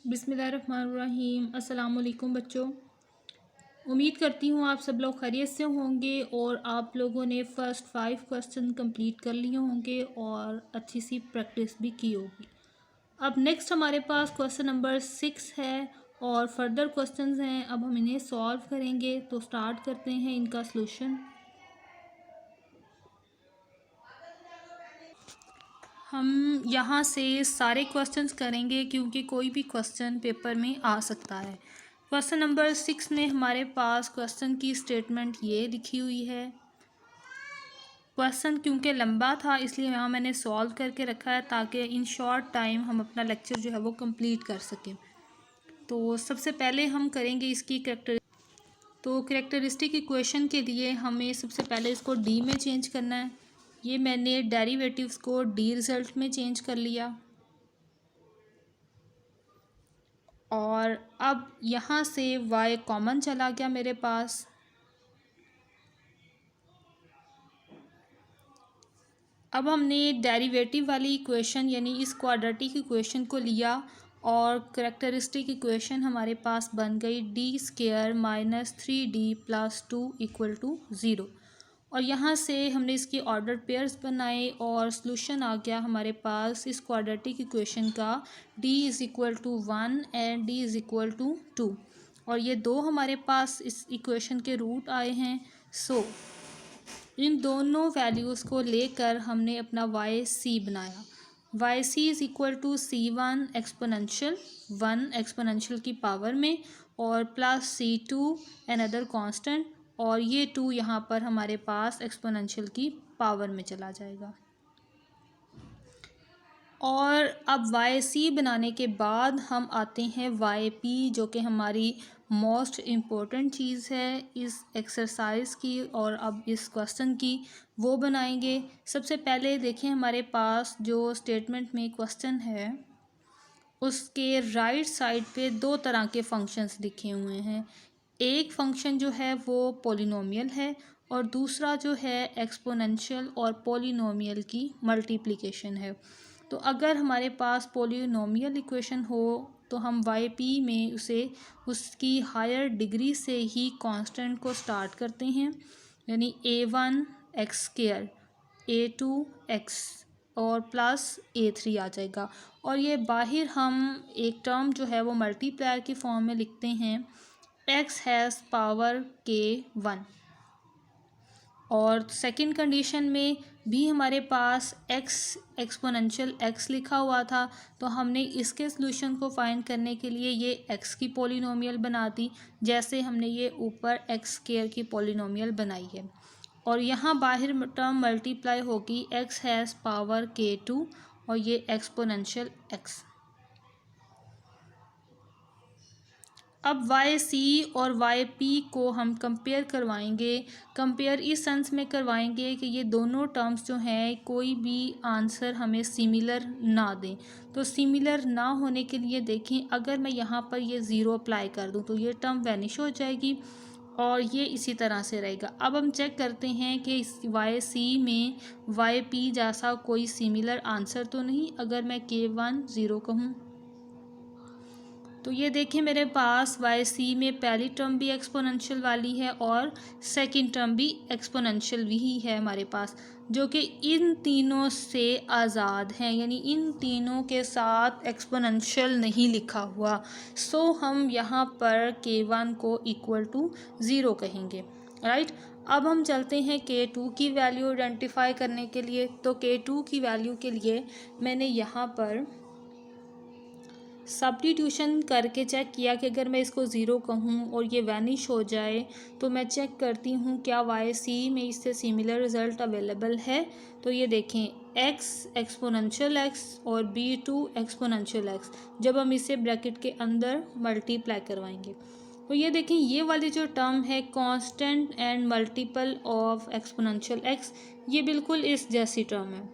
बिस्मिल्लाहिर्रहमानिर्रहीम। अस्सलाम वालेकुम बच्चों, उम्मीद करती हूँ आप सब लोग खैरियत से होंगे और आप लोगों ने फ़र्स्ट 5 क्वेश्चन कंप्लीट कर लिए होंगे और अच्छी सी प्रैक्टिस भी की होगी। अब नेक्स्ट हमारे पास क्वेश्चन नंबर 6 है और फर्दर क्वेश्चंस हैं। अब हम इन्हें सॉल्व करेंगे, तो स्टार्ट करते हैं इनका सलूशन। हम यहाँ से सारे क्वेश्चंस करेंगे क्योंकि कोई भी क्वेश्चन पेपर में आ सकता है। क्वेश्चन नंबर 6 में हमारे पास क्वेश्चन की स्टेटमेंट ये लिखी हुई है। क्वेश्चन क्योंकि लंबा था इसलिए यहाँ मैंने सॉल्व करके रखा है ताकि इन शॉर्ट टाइम हम अपना लेक्चर जो है वो कंप्लीट कर सकें। तो सबसे पहले हम करेंगे इसकी कैरेक्टरिस्टिक इक्वेशन के लिए हमें सबसे पहले इसको डी में चेंज करना है। ये मैंने डेरिवेटिव्स को डी रिज़ल्ट में चेंज कर लिया और अब यहाँ से y कॉमन चला गया मेरे पास। अब हमने डेरिवेटिव वाली इक्वेशन यानी इस क्वाड्रेटिक इक्वेशन को लिया और कैरेक्टरिस्टिक इक्वेशन हमारे पास बन गई D square minus 3d plus 2 equal to 0। और यहाँ से हमने इसकी ऑर्डर पेयर्स बनाए और सॉल्यूशन आ गया हमारे पास इस क्वाड्रेटिक इक्वेशन का d is equal to 1 and d is equal to 2। और ये दो हमारे पास इस इक्वेशन के रूट आए हैं। सो इन दोनों वैल्यूज़ को लेकर हमने अपना वाई सी बनाया। Y C is equal to C1 exponential 1 exponential की पावर में और प्लस C2 अनदर कांस्टेंट और ये 2 यहाँ पर हमारे पास एक्सपोनेंशियल की पावर में चला जाएगा। और अब वाई सी बनाने के बाद हम आते हैं वाई पी, जो कि हमारी मोस्ट इम्पोर्टेंट चीज़ है इस एक्सरसाइज की और अब इस क्वेश्चन की, वो बनाएंगे। सबसे पहले देखें हमारे पास जो स्टेटमेंट में क्वेश्चन है उसके राइट साइड पे दो तरह के फंक्शंस लिखे हुए हैं। एक फंक्शन जो है वो पॉलिनोमियल है और दूसरा जो है एक्सपोनेंशियल और पॉलिनोमियल की मल्टीप्लिकेशन है। तो अगर हमारे पास पॉलिनोमियल इक्वेशन हो तो हम वाई पी में उसे उसकी हायर डिग्री से ही कांस्टेंट को स्टार्ट करते हैं, यानी A1 x square A2 x और प्लस A3 आ जाएगा। और ये बाहर हम एक टर्म जो है वो मल्टीप्लायर की फॉर्म में लिखते हैं x हैज़ पावर k1। और सेकंड कंडीशन में भी हमारे पास x एक्सपोनेंशियल x लिखा हुआ था, तो हमने इसके सॉल्यूशन को फाइंड करने के लिए ये x की पॉलिनोमियल बना दी, जैसे हमने ये ऊपर x स्क्वायर की पॉलिनोमियल बनाई है। और यहाँ बाहर टर्म मल्टीप्लाई होगी x हैज़ पावर k2 और ये एक्सपोनेंशियल x। अब वाई सी और वाई पी को हम कंपेयर करवाएंगे। कंपेयर इस सेंस में करवाएंगे कि ये दोनों टर्म्स जो हैं कोई भी आंसर हमें सिमिलर ना दें। तो सिमिलर ना होने के लिए देखें, अगर मैं यहाँ पर ये ज़ीरो अप्लाई कर दूँ तो ये टर्म वैनिश हो जाएगी और ये इसी तरह से रहेगा। अब हम चेक करते हैं कि इस वाई सी में वाई पी जैसा कोई सिमिलर आंसर तो नहीं। अगर मैं k1 0 कहूँ तो ये देखें मेरे पास वाई सी में पहली टर्म भी एक्सपोनेंशियल वाली है और सेकंड टर्म भी एक्सपोनेंशियल भी है हमारे पास, जो कि इन तीनों से आज़ाद हैं, यानी इन तीनों के साथ एक्सपोनेंशियल नहीं लिखा हुआ। सो हम यहाँ पर k1 को इक्वल टू 0 कहेंगे, राइट। अब हम चलते हैं k2 की वैल्यू आइडेंटिफाई करने के लिए। तो k2 की वैल्यू के लिए मैंने यहाँ पर सब्स्टिट्यूशन करके चेक किया कि अगर मैं इसको ज़ीरो कहूँ और ये वैनिश हो जाए तो मैं चेक करती हूँ क्या वाई सी में इससे सिमिलर रिज़ल्ट अवेलेबल है। तो ये देखें x एक्सपोनेंशियल x और b2 एक्सपोनेंशियल x, जब हम इसे ब्रैकेट के अंदर मल्टीप्लाई करवाएंगे तो ये देखें ये वाली जो टर्म है constant and multiple of exponential x, ये बिल्कुल इस जैसी टर्म है,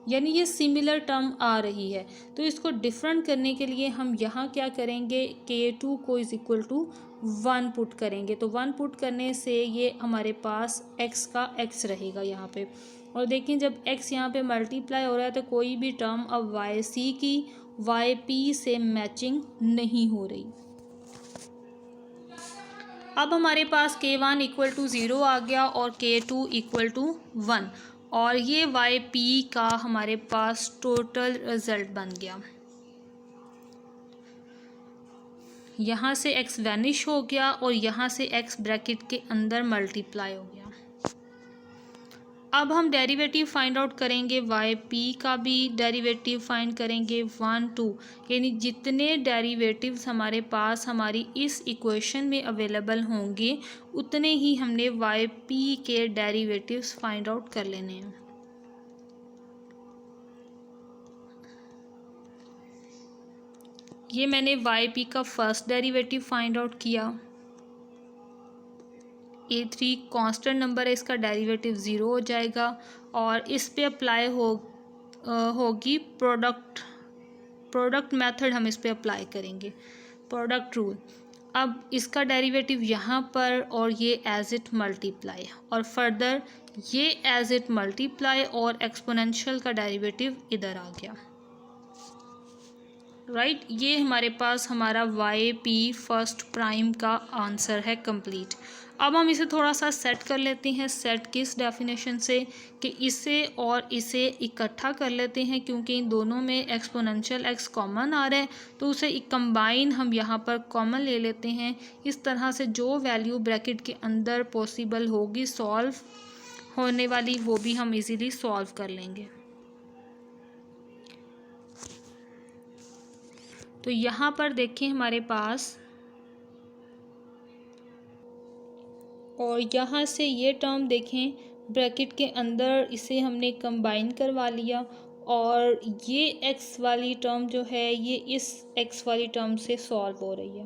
यानी ये सिमिलर टर्म आ रही है। तो इसको डिफरेंट करने के लिए हम यहाँ क्या करेंगे, k2 को इज़ इक्वल टू 1 पुट करेंगे। तो 1 पुट करने से ये हमारे पास x का x रहेगा यहाँ पे और देखें जब x यहाँ पे मल्टीप्लाई हो रहा है तो कोई भी टर्म अब वाई सी की वाई पी से मैचिंग नहीं हो रही। अब हमारे पास k1 इक्वल टू 0 आ गया और k2 इक्वल टू 1 और ये वाई पी का हमारे पास टोटल रिजल्ट बन गया। यहाँ से x वैनिश हो गया और यहाँ से x ब्रैकेट के अंदर मल्टीप्लाई हो गया। अब हम डेरिवेटिव फाइंड आउट करेंगे, वाई पी का भी डेरिवेटिव फाइंड करेंगे 1 2, यानी जितने डेरिवेटिव्स हमारे पास हमारी इस इक्वेशन में अवेलेबल होंगे उतने ही हमने वाई पी के डेरिवेटिव्स फाइंड आउट कर लेने हैं। ये मैंने वाई पी का फर्स्ट डेरिवेटिव फाइंड आउट किया। A3 कांस्टेंट नंबर है, इसका डेरिवेटिव 0 हो जाएगा और इस पे अप्लाई होगी प्रोडक्ट मेथड, हम इस पे अप्लाई करेंगे प्रोडक्ट रूल। अब इसका डेरिवेटिव यहाँ पर और ये एज इट मल्टीप्लाई और फर्दर ये एज इट मल्टीप्लाई और एक्सपोनेंशियल का डेरिवेटिव इधर आ गया। राइट, ये हमारे पास हमारा वाई पी फर्स्ट प्राइम का आंसर है कंप्लीट। अब हम इसे थोड़ा सा सेट कर लेते हैं। सेट किस डेफिनेशन से कि इसे और इसे इकट्ठा कर लेते हैं, क्योंकि इन दोनों में एक्सपोनेंशियल एक्स कॉमन आ रहा है तो उसे कंबाइन हम यहाँ पर कॉमन ले लेते हैं। इस तरह से जो वैल्यू ब्रैकेट के अंदर पॉसिबल होगी सॉल्व होने वाली वो भी हम इजीली सॉल्व कर लेंगे। तो यहाँ पर देखें हमारे पास, और यहाँ से ये टर्म देखें ब्रैकेट के अंदर इसे हमने कंबाइन करवा लिया और ये एक्स वाली टर्म जो है ये इस एक्स वाली टर्म से सॉल्व हो रही है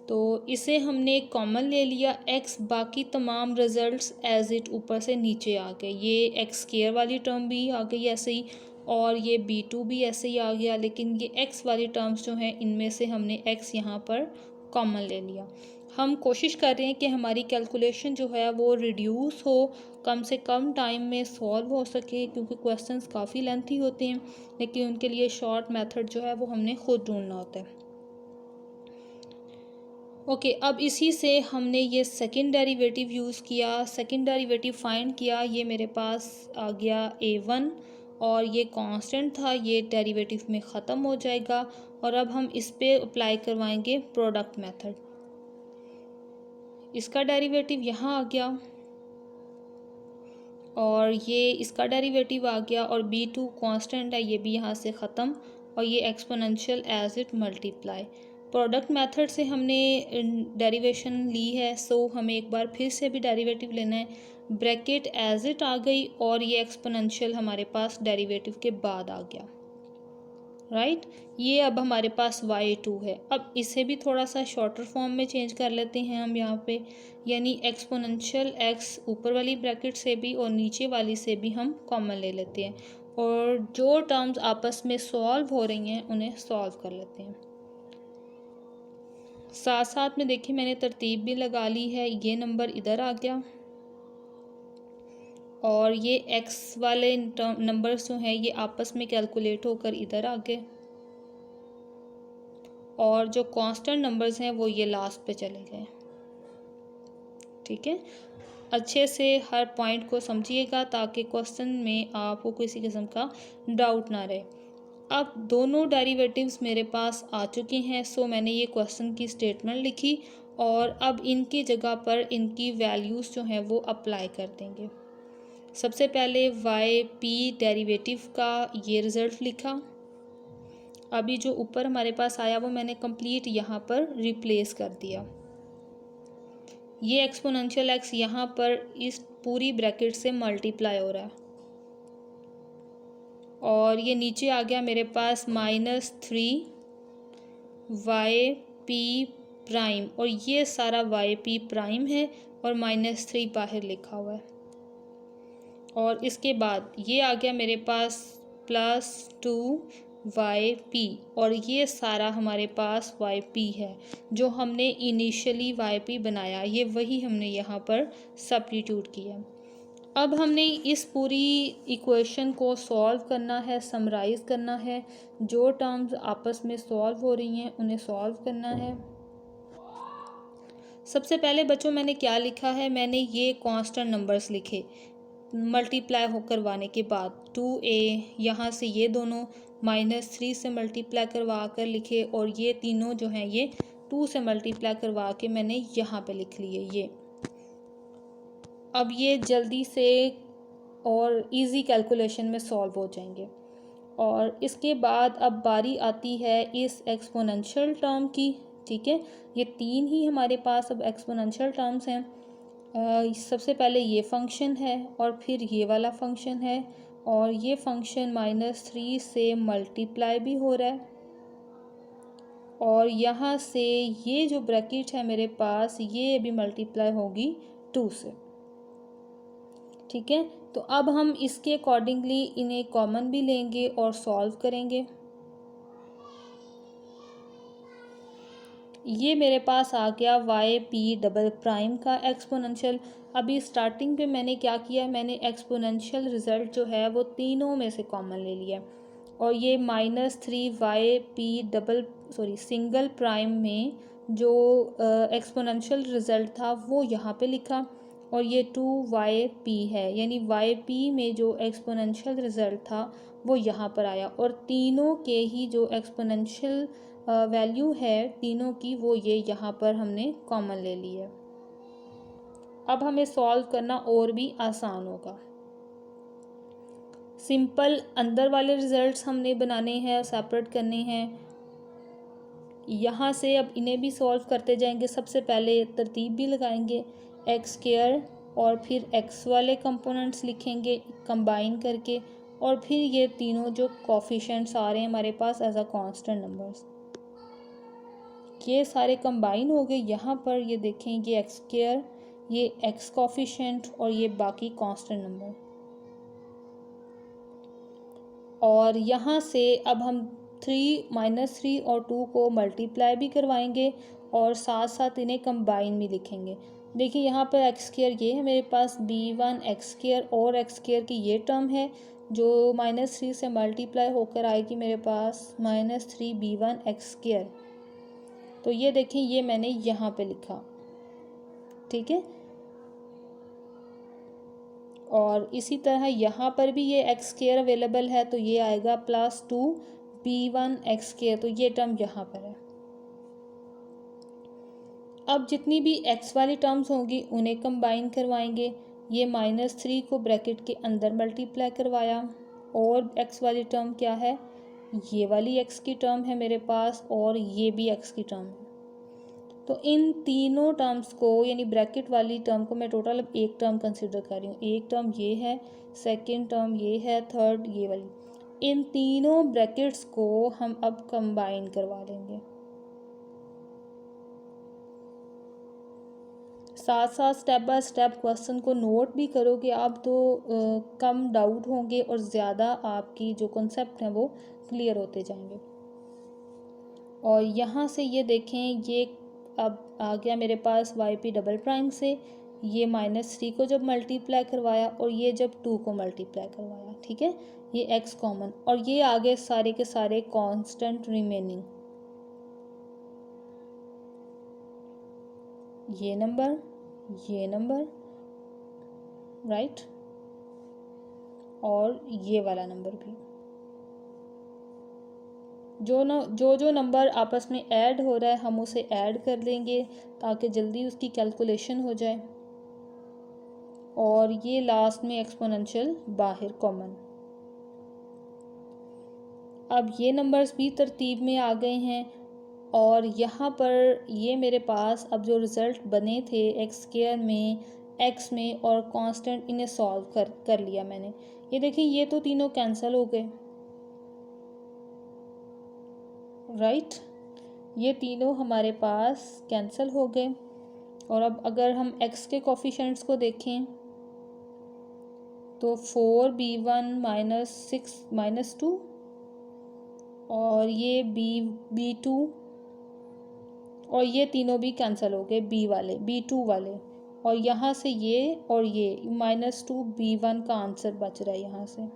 तो इसे हमने कॉमन ले लिया एक्स। बाकी तमाम रिजल्ट्स एज इट ऊपर से नीचे आ गए। ये एक्स स्क्वायर वाली टर्म भी आ गई ऐसे ही और ये b2 भी ऐसे ही आ गया, लेकिन ये x वाली टर्म्स जो हैं इनमें से हमने x यहाँ पर कॉमन ले लिया। हम कोशिश कर रहे हैं कि हमारी कैलकुलेशन जो है वो रिड्यूस हो, कम से कम टाइम में सॉल्व हो सके, क्योंकि क्वेश्चंस काफ़ी लेंथी होते हैं, लेकिन उनके लिए शॉर्ट मेथड जो है वो हमने खुद ढूंढना होता है। ओके, अब इसी से हमने ये सेकंड डेरिवेटिव यूज़ किया, सेकंड डेरिवेटिव फाइंड किया। ये मेरे पास आ गया a1 और ये कांस्टेंट था, ये डेरिवेटिव में ख़त्म हो जाएगा और अब हम इस पे अप्लाई करवाएंगे प्रोडक्ट मेथड। इसका डेरिवेटिव यहाँ आ गया और ये इसका डेरिवेटिव आ गया और b2 कांस्टेंट है, ये भी यहाँ से ख़त्म और ये exponential as it multiply. Product method से हमने डेरिवेशन ली है, सो हमें एक बार फिर से भी डेरिवेटिव लेना है। ब्रैकेट एज इट आ गई और ये एक्सपोनेंशियल हमारे पास डेरिवेटिव के बाद आ गया। राइट, ये अब हमारे पास y2 है। अब इसे भी थोड़ा सा शॉर्टर फॉर्म में चेंज कर लेते हैं हम यहाँ पे, यानी एक्सपोनेंशियल x ऊपर वाली ब्रैकेट से भी और नीचे वाली से भी हम कॉमन ले लेते हैं और जो टर्म्स आपस में सॉल्व हो रही हैं उन्हें सॉल्व कर लेते हैं। साथ साथ में देखिए मैंने तरतीब भी लगा ली है। ये नंबर इधर आ गया और ये x वाले नंबर्स जो हैं ये आपस में कैलकुलेट होकर इधर आ गए और जो कांस्टेंट नंबर्स हैं वो ये लास्ट पे चले गए। ठीक है, अच्छे से हर पॉइंट को समझिएगा ताकि क्वेश्चन में आपको किसी किस्म का डाउट ना रहे। अब दोनों डेरिवेटिव्स मेरे पास आ चुके हैं, सो मैंने ये क्वेश्चन की स्टेटमेंट लिखी और अब इनकी जगह पर इनकी वैल्यूज़ जो हैं वो अप्लाई कर देंगे। सबसे पहले वाई पी डेरिवेटिव का ये रिज़ल्ट लिखा। अभी जो ऊपर हमारे पास आया वो मैंने कंप्लीट यहाँ पर रिप्लेस कर दिया। ये एक्सपोनेंशियल एक्स यहाँ पर इस पूरी ब्रैकेट से मल्टीप्लाई हो रहा है और ये नीचे आ गया मेरे पास -3 वाई पी प्राइम और ये सारा वाई पी प्राइम है और -3 बाहर लिखा हुआ है और इसके बाद ये आ गया मेरे पास +2 वाई पी और ये सारा हमारे पास वाई पी है जो हमने इनिशियली वाई पी बनाया, ये वही हमने यहाँ पर सब्स्टिट्यूट किया। अब हमने इस पूरी इक्वेशन को सॉल्व करना है, समराइज़ करना है। जो टर्म्स आपस में सॉल्व हो रही हैं उन्हें सॉल्व करना है। सबसे पहले बच्चों मैंने क्या लिखा है, मैंने ये कांस्टेंट नंबर्स लिखे मल्टीप्लाई हो करवाने के बाद 2a, यहाँ से ये दोनों -3 से मल्टीप्लाई करवा कर लिखे, और ये तीनों जो हैं ये 2 से मल्टीप्लाई करवा के मैंने यहाँ पे लिख लिए ये। अब ये जल्दी से और इजी कैलकुलेशन में सॉल्व हो जाएंगे। और इसके बाद अब बारी आती है इस एक्सपोनेंशियल टर्म की। ठीक है, ये तीन ही हमारे पास अब एक्सपोनेंशियल टर्म्स हैं। सबसे पहले ये फंक्शन है और फिर ये वाला फंक्शन है, और ये फंक्शन -3 से मल्टीप्लाई भी हो रहा है, और यहाँ से ये जो ब्रैकेट है मेरे पास ये भी मल्टीप्लाई होगी 2 से। ठीक है, तो अब हम इसके अकॉर्डिंगली इन्हें कॉमन भी लेंगे और सॉल्व करेंगे। ये मेरे पास आ गया yp" का एक्सपोनेंशियल। अभी स्टार्टिंग पे मैंने क्या किया, मैंने एक्सपोनेंशियल रिज़ल्ट जो है वो तीनों में से कॉमन ले लिया, और ये -3 सिंगल प्राइम में जो एक्सपोनेंशियल रिज़ल्ट था वो यहाँ पे लिखा, और ये 2yp है, यानी yp में जो एक्सपोनेंशियल रिज़ल्ट था वो यहाँ पर आया, और तीनों के ही जो एक्सपोनेंशियल वैल्यू है तीनों की वो ये यहाँ पर हमने कॉमन ले ली है। अब हमें सॉल्व करना और भी आसान होगा। सिंपल अंदर वाले रिजल्ट्स हमने बनाने हैं, सेपरेट करने हैं। यहाँ से अब इन्हें भी सॉल्व करते जाएंगे। सबसे पहले तरतीब भी लगाएंगे, x² और फिर x वाले कंपोनेंट्स लिखेंगे कंबाइन करके, और फिर ये तीनों जो कोफिशिएंट्स आ रहे हैं हमारे पास एज अ कांस्टेंट नंबर्स, ये सारे कंबाइन हो गए। यहाँ पर ये देखें, ये x², ये x कोफिशिएंट और ये बाकी कांस्टेंट नंबर, और यहाँ से अब हम -3 और 2 को मल्टीप्लाई भी करवाएंगे और साथ साथ इन्हें कंबाइन भी लिखेंगे। देखिए यहाँ पर x² ये है मेरे पास, b1 x² और x² की ये टर्म है जो -3 से मल्टीप्लाई होकर आएगी मेरे पास -3b1 x²। तो ये देखें, ये मैंने यहाँ पे लिखा। ठीक है, और इसी तरह यहाँ पर भी ये x² अवेलेबल है, तो ये आएगा +2b1 x², तो ये टर्म यहाँ पर है। अब जितनी भी x वाली टर्म्स होंगी उन्हें कंबाइन करवाएंगे। ये -3 को ब्रैकेट के अंदर मल्टीप्लाई करवाया, और x वाली टर्म क्या है, ये वाली x की टर्म है मेरे पास, और ये भी x की टर्म है। तो इन तीनों टर्म्स को, यानी ब्रैकेट वाली टर्म को मैं टोटल अब एक टर्म कंसिडर कर रही हूँ। एक टर्म ये है, सेकंड टर्म ये है, थर्ड ये वाली। इन तीनों ब्रैकेट्स को हम अब कंबाइन करवा लेंगे। साथ साथ स्टेप बाय स्टेप क्वेश्चन को नोट भी करोगे आप तो कम डाउट होंगे और ज़्यादा आपकी जो कॉन्सेप्ट हैं वो क्लियर होते जाएंगे। और यहाँ से ये देखें, ये अब आ गया मेरे पास yp" से, ये -3 को जब मल्टीप्लाई करवाया और ये जब 2 को मल्टीप्लाई करवाया। ठीक है, ये x कॉमन, और ये आगे सारे के सारे कांस्टेंट रिमेनिंग, ये नंबर, ये नंबर, राइट, और ये वाला नंबर भी। जो नंबर आपस में ऐड हो रहा है हम उसे ऐड कर देंगे ताकि जल्दी उसकी कैलकुलेशन हो जाए, और ये लास्ट में एक्सपोनेंशियल बाहर कॉमन। अब ये नंबर्स भी तरतीब में आ गए हैं, और यहाँ पर ये मेरे पास अब जो रिज़ल्ट बने थे x² में, x में और कांस्टेंट, इन्हें सॉल्व कर लिया मैंने। ये देखिए, ये तो तीनों कैंसिल हो गए, राइट, ये तीनों हमारे पास कैंसिल हो गए। और अब अगर हम x के कोफिशिएंट्स को देखें तो 4b1 -6 -2, और ये b2, और ये तीनों भी कैंसिल हो गए, b2 वाले, और यहाँ से ये और ये -2b1 का आंसर बच रहा है यहाँ से,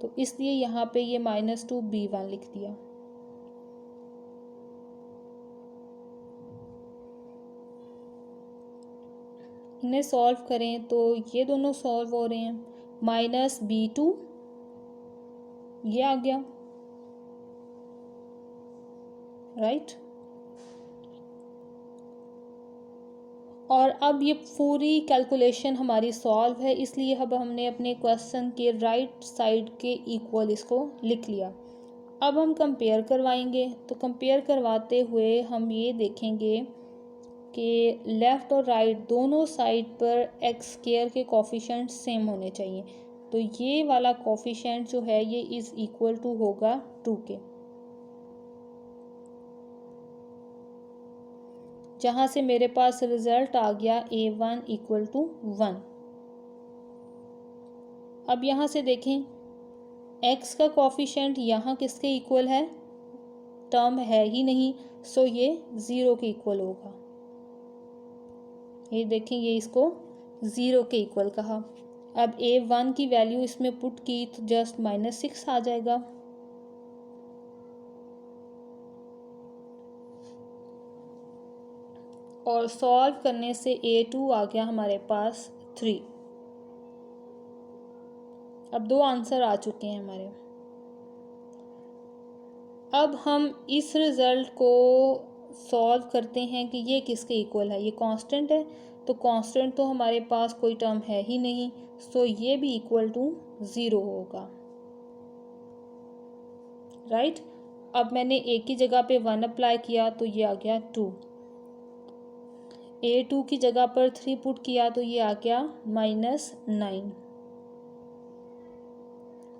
तो इसलिए यहाँ पे ये -2b1 लिख दिया। इन्हें सॉल्व करें तो ये दोनों सॉल्व हो रहे हैं, -b2 ये आ गया, राइट। और अब ये पूरी कैलकुलेशन हमारी सॉल्व है, इसलिए अब हमने अपने क्वेश्चन के राइट साइड के इक्वल इसको लिख लिया। अब हम कंपेयर करवाएंगे, तो कंपेयर करवाते हुए हम ये देखेंगे कि लेफ़्ट और राइट दोनों साइड पर एक्स स्क्वायर के कोफिशिएंट सेम होने चाहिए। तो ये वाला कोफिशिएंट जो है ये इज़ इक्वल टू होगा 2 के, जहाँ से मेरे पास रिज़ल्ट आ गया a1 इक्वल टू 1। अब यहाँ से देखें x का कोफिशिएंट यहाँ किसके इक्वल है, टर्म है ही नहीं, सो ये 0 के इक्वल होगा। ये देखें ये इसको 0 के इक्वल कहा। अब a1 की वैल्यू इसमें पुट की तो जस्ट -6 आ जाएगा। और सॉल्व करने से a2 आ गया हमारे पास 3। अब 2 आंसर आ चुके हैं हमारे। अब हम इस रिज़ल्ट को सॉल्व करते हैं कि ये किसके इक्वल है, ये कांस्टेंट है, तो कांस्टेंट तो हमारे पास कोई टर्म है ही नहीं, सो ये भी इक्वल टू 0 होगा, राइट। अब मैंने ए की जगह पे 1 अप्लाई किया तो ये आ गया 2, a2 की जगह पर 3 पुट किया तो ये आ गया -9,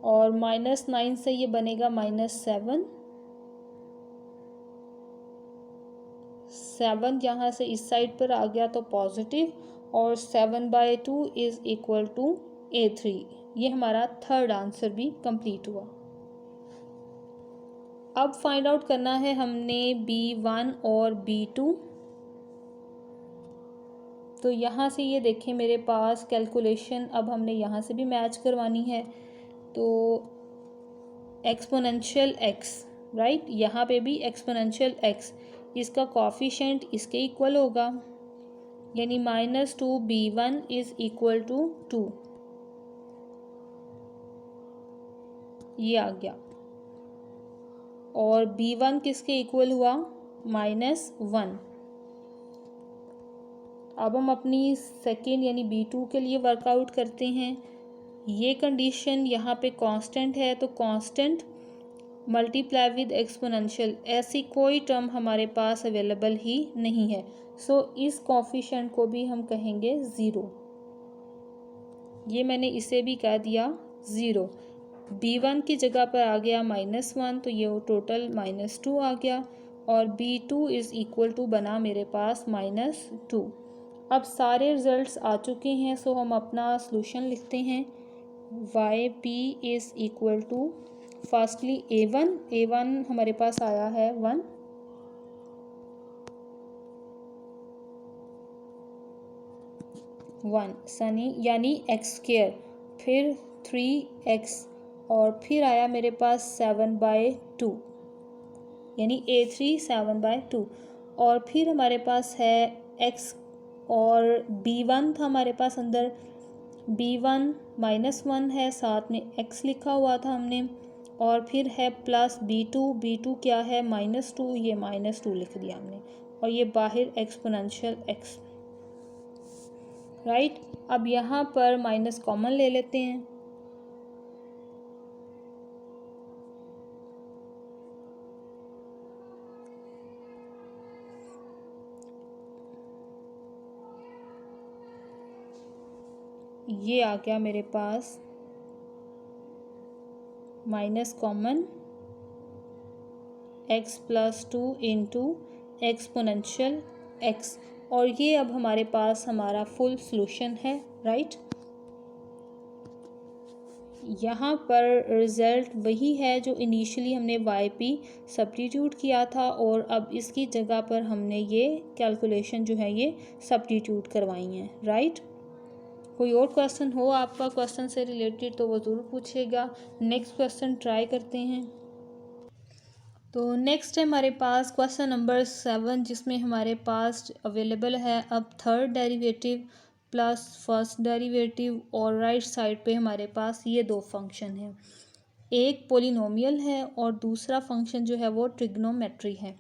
और -9 से ये बनेगा -7, 7 यहाँ से इस साइड पर आ गया तो पॉजिटिव, और 7/2 इज़ इक्वल टू a3। ये हमारा थर्ड आंसर भी कंप्लीट हुआ। अब फाइंड आउट करना है हमने b1 और b2। तो यहाँ से ये देखें मेरे पास कैलकुलेशन अब हमने यहाँ से भी मैच करवानी है, तो एक्सपोनेंशियल x, राइट, यहाँ पे भी एक्सपोनेंशियल x, इसका कोफिशिएंट इसके इक्वल होगा, यानी -2b1 इज़ इक्वल टू 2, ये आ गया। और b1 किसके इक्वल हुआ, -1। अब हम अपनी सेकेंड यानी b2 के लिए वर्कआउट करते हैं। ये कंडीशन यहाँ पे कांस्टेंट है, तो कांस्टेंट मल्टीप्लाई विद एक्सपोनेंशियल, ऐसी कोई टर्म हमारे पास अवेलेबल ही नहीं है, सो इस कोफिशिएंट को भी हम कहेंगे 0। ये मैंने इसे भी कह दिया 0। b1 की जगह पर आ गया -1, तो ये टोटल -2 आ गया, और b2 इज़ इक्वल टू बना मेरे पास -2। अब सारे रिजल्ट्स आ चुके हैं, सो हम अपना सॉल्यूशन लिखते हैं। yp is equal to firstly a1 हमारे पास आया है 1, सनी यानी x स्क्वायर, फिर 3x, और फिर आया मेरे पास 7/2 यानी a3 7/2, और फिर हमारे पास है x, और b1 था हमारे पास अंदर, b1 -1 है, साथ में x लिखा हुआ था हमने, और फिर है प्लस b2 क्या है -2, ये -2 लिख दिया हमने, और ये बाहर एक्सपोनेंशियल x, राइट। अब यहाँ पर माइनस कॉमन ले लेते हैं, ये आ गया मेरे पास minus common x+2 into exponential x, और ये अब हमारे पास हमारा फुल सॉल्यूशन है, राइट। यहाँ पर रिज़ल्ट वही है जो इनिशियली हमने वाई पी सब्स्टिट्यूट किया था, और अब इसकी जगह पर हमने ये कैलकुलेशन जो है ये सब्स्टिट्यूट करवाई है, राइट। कोई और क्वेश्चन हो आपका क्वेश्चन से रिलेटेड तो वो ज़रूर पूछिएगा। नेक्स्ट क्वेश्चन ट्राई करते हैं। तो नेक्स्ट है हमारे पास क्वेश्चन नंबर 7, जिसमें हमारे पास अवेलेबल है अब third derivative plus first derivative, और राइट साइड पे हमारे पास ये दो फंक्शन हैं, एक पोलिनोमियल है और दूसरा फंक्शन जो है वो ट्रिग्नोमेट्री है।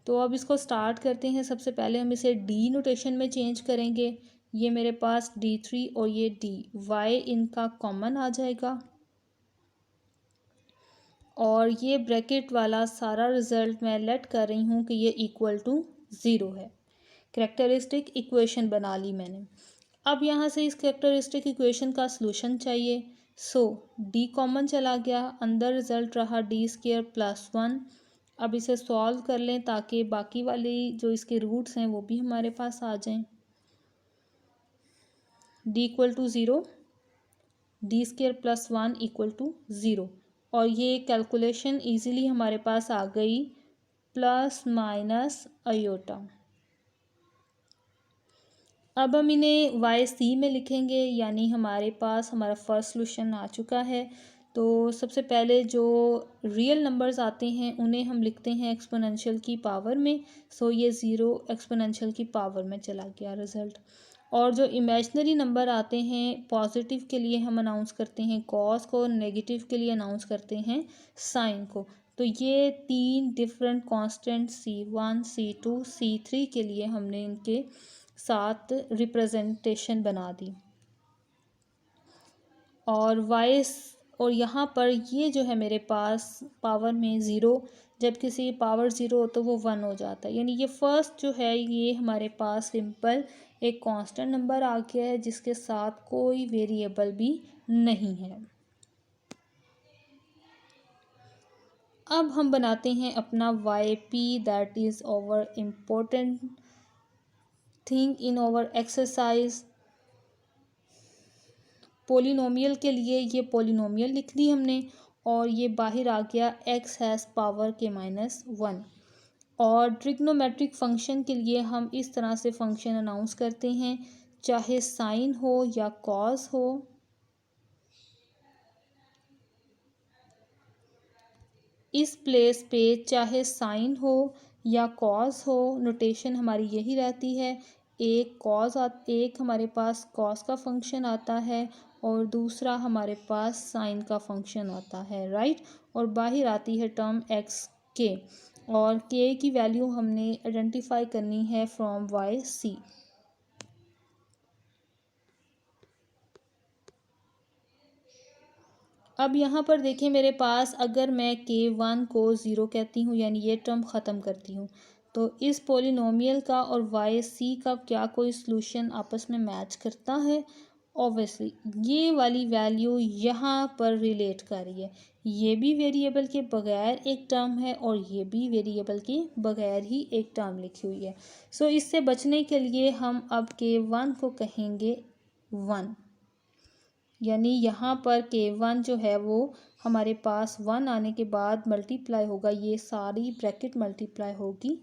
तो अब इसको स्टार्ट करते हैं। सबसे पहले हम इसे डी नोटेशन में चेंज करेंगे। ये मेरे पास D3 और ये D, वाई इनका कॉमन आ जाएगा, और ये ब्रैकेट वाला सारा रिजल्ट मैं लेट कर रही हूँ कि ये इक्वल टू 0 है। कैरेक्टरिस्टिक इक्वेशन बना ली मैंने। अब यहाँ से इस कैरेक्टरिस्टिक इक्वेशन का सॉल्यूशन चाहिए। सो डी कॉमन चला गया, अंदर रिजल्ट रहा D² + 1। अब इसे सॉल्व कर लें ताकि बाकी वाली जो इसके रूट्स हैं वो भी हमारे पास आ जाएं। D = 0, D² + 1 = 0, और ये कैलकुलेशन इजीली हमारे पास आ गई प्लस माइनस अयोटा। अब हम इन्हें वाई सी में लिखेंगे, यानी हमारे पास हमारा फर्स्ट सॉल्यूशन आ चुका है। तो सबसे पहले जो रियल नंबर्स आते हैं उन्हें हम लिखते हैं एक्सपोनेंशियल की पावर में। सो ये 0 एक्सपोनेंशियल की पावर में चला गया रिज़ल्ट। और जो इमेजिनरी नंबर आते हैं पॉजिटिव के लिए हम अनाउंस करते हैं कॉस को, नेगेटिव के लिए अनाउंस करते हैं साइन को। तो ये 3 different constant C1, C2, C3 के लिए हमने इनके साथ रिप्रेजेंटेशन बना दी। और वाइस, और यहाँ पर ये जो है मेरे पास पावर में 0, जब किसी पावर 0 हो तो वो 1 हो जाता है, यानी ये फर्स्ट जो है ये हमारे पास सिंपल एक कांस्टेंट नंबर आ गया है जिसके साथ कोई वेरिएबल भी नहीं है। अब हम बनाते हैं अपना Y P, that is our important thing in our exercise. Polynomial के लिए ये पोलिनोमियल लिख दी हमने, और ये बाहर आ गया x हैज़ पावर के -1। और ट्रिग्नोमेट्रिक फंक्शन के लिए हम इस तरह से फंक्शन अनाउंस करते हैं, चाहे साइन हो या कॉस हो। इस प्लेस पे चाहे साइन हो या कॉस हो, नोटेशन हमारी यही रहती है। एक हमारे पास कॉस का फंक्शन आता है और दूसरा हमारे पास साइन का फंक्शन आता है, राइट। और बाहर आती है टर्म एक्स के, और के की वैल्यू हमने आइडेंटिफाई करनी है फ्रॉम वाई सी। अब यहाँ पर देखें मेरे पास, अगर मैं K1 को 0 कहती हूँ यानी ये टर्म ख़त्म करती हूँ, तो इस पोलिनोमियल का और वाई सी का क्या कोई सॉल्यूशन आपस में मैच करता है? ऑब्वियसली ये वाली वैल्यू यहाँ पर रिलेट कर रही है। ये भी वेरिएबल के बगैर एक टर्म है और ये भी वेरिएबल के बगैर ही एक टर्म लिखी हुई है। सो इससे बचने के लिए हम अब K1 को कहेंगे 1, यानी यहाँ पर K1 जो है वो हमारे पास 1 आने के बाद मल्टीप्लाई होगा, ये सारी ब्रैकेट मल्टीप्लाई होगी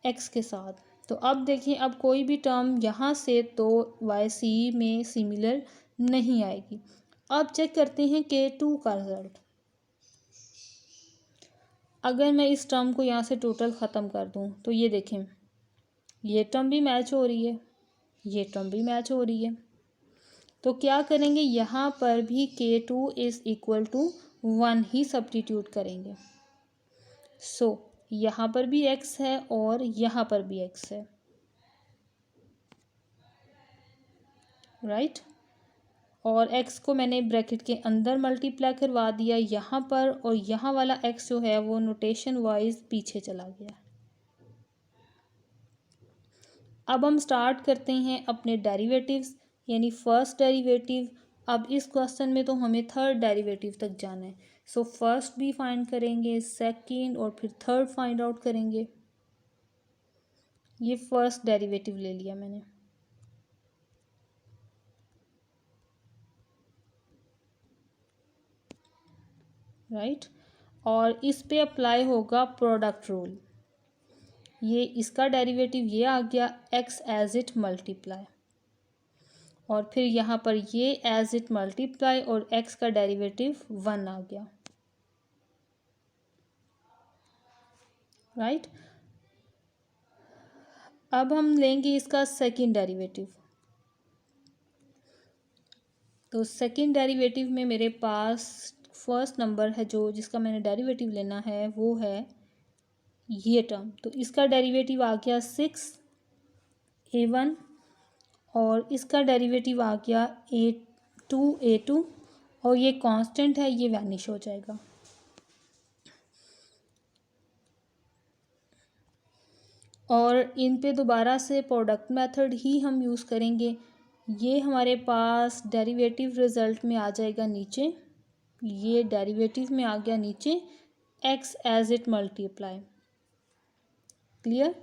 x के साथ। तो अब देखें, अब कोई भी टर्म यहाँ से तो वाई सी में सिमिलर नहीं आएगी। अब चेक करते हैं K2 का रिजल्ट। अगर मैं इस टर्म को यहाँ से टोटल ख़त्म कर दूँ तो ये देखें, ये टर्म भी मैच हो रही है, ये टर्म भी मैच हो रही है। तो क्या करेंगे, यहाँ पर भी K2 = 1 ही सब्स्टिट्यूट करेंगे। सो यहाँ पर भी x है और यहाँ पर भी x है, राइट। और x को मैंने ब्रैकेट के अंदर मल्टीप्लाई करवा दिया यहाँ पर, और यहाँ वाला x जो है वो नोटेशन वाइज पीछे चला गया। अब हम स्टार्ट करते हैं अपने डेरिवेटिव्स, यानी फर्स्ट डेरिवेटिव। अब इस क्वेश्चन में तो हमें थर्ड डेरिवेटिव तक जाना है। सो फर्स्ट भी फाइंड करेंगे, सेकंड और फिर थर्ड फाइंड आउट करेंगे। ये फर्स्ट डेरिवेटिव ले लिया मैंने। राइट। और इस पे अप्लाई होगा प्रोडक्ट रूल, ये इसका डेरिवेटिव ये आ गया x एज इट मल्टीप्लाई, और फिर यहाँ पर ये एज इट मल्टीप्लाई और x का डेरिवेटिव 1 आ गया, राइट। अब हम लेंगे इसका सेकंड डेरिवेटिव। तो सेकंड डेरिवेटिव में मेरे पास फर्स्ट नंबर है जो जिसका मैंने डेरिवेटिव लेना है वो है ये टर्म। तो इसका डेरिवेटिव आ गया 6a1 और इसका डेरिवेटिव आ गया a2 और ये कांस्टेंट है, ये वैनिश हो जाएगा। और इन पे दोबारा से प्रोडक्ट मेथड ही हम यूज़ करेंगे। ये हमारे पास डेरिवेटिव रिज़ल्ट में आ जाएगा नीचे, ये डेरिवेटिव में आ गया नीचे x as it multiply, clear.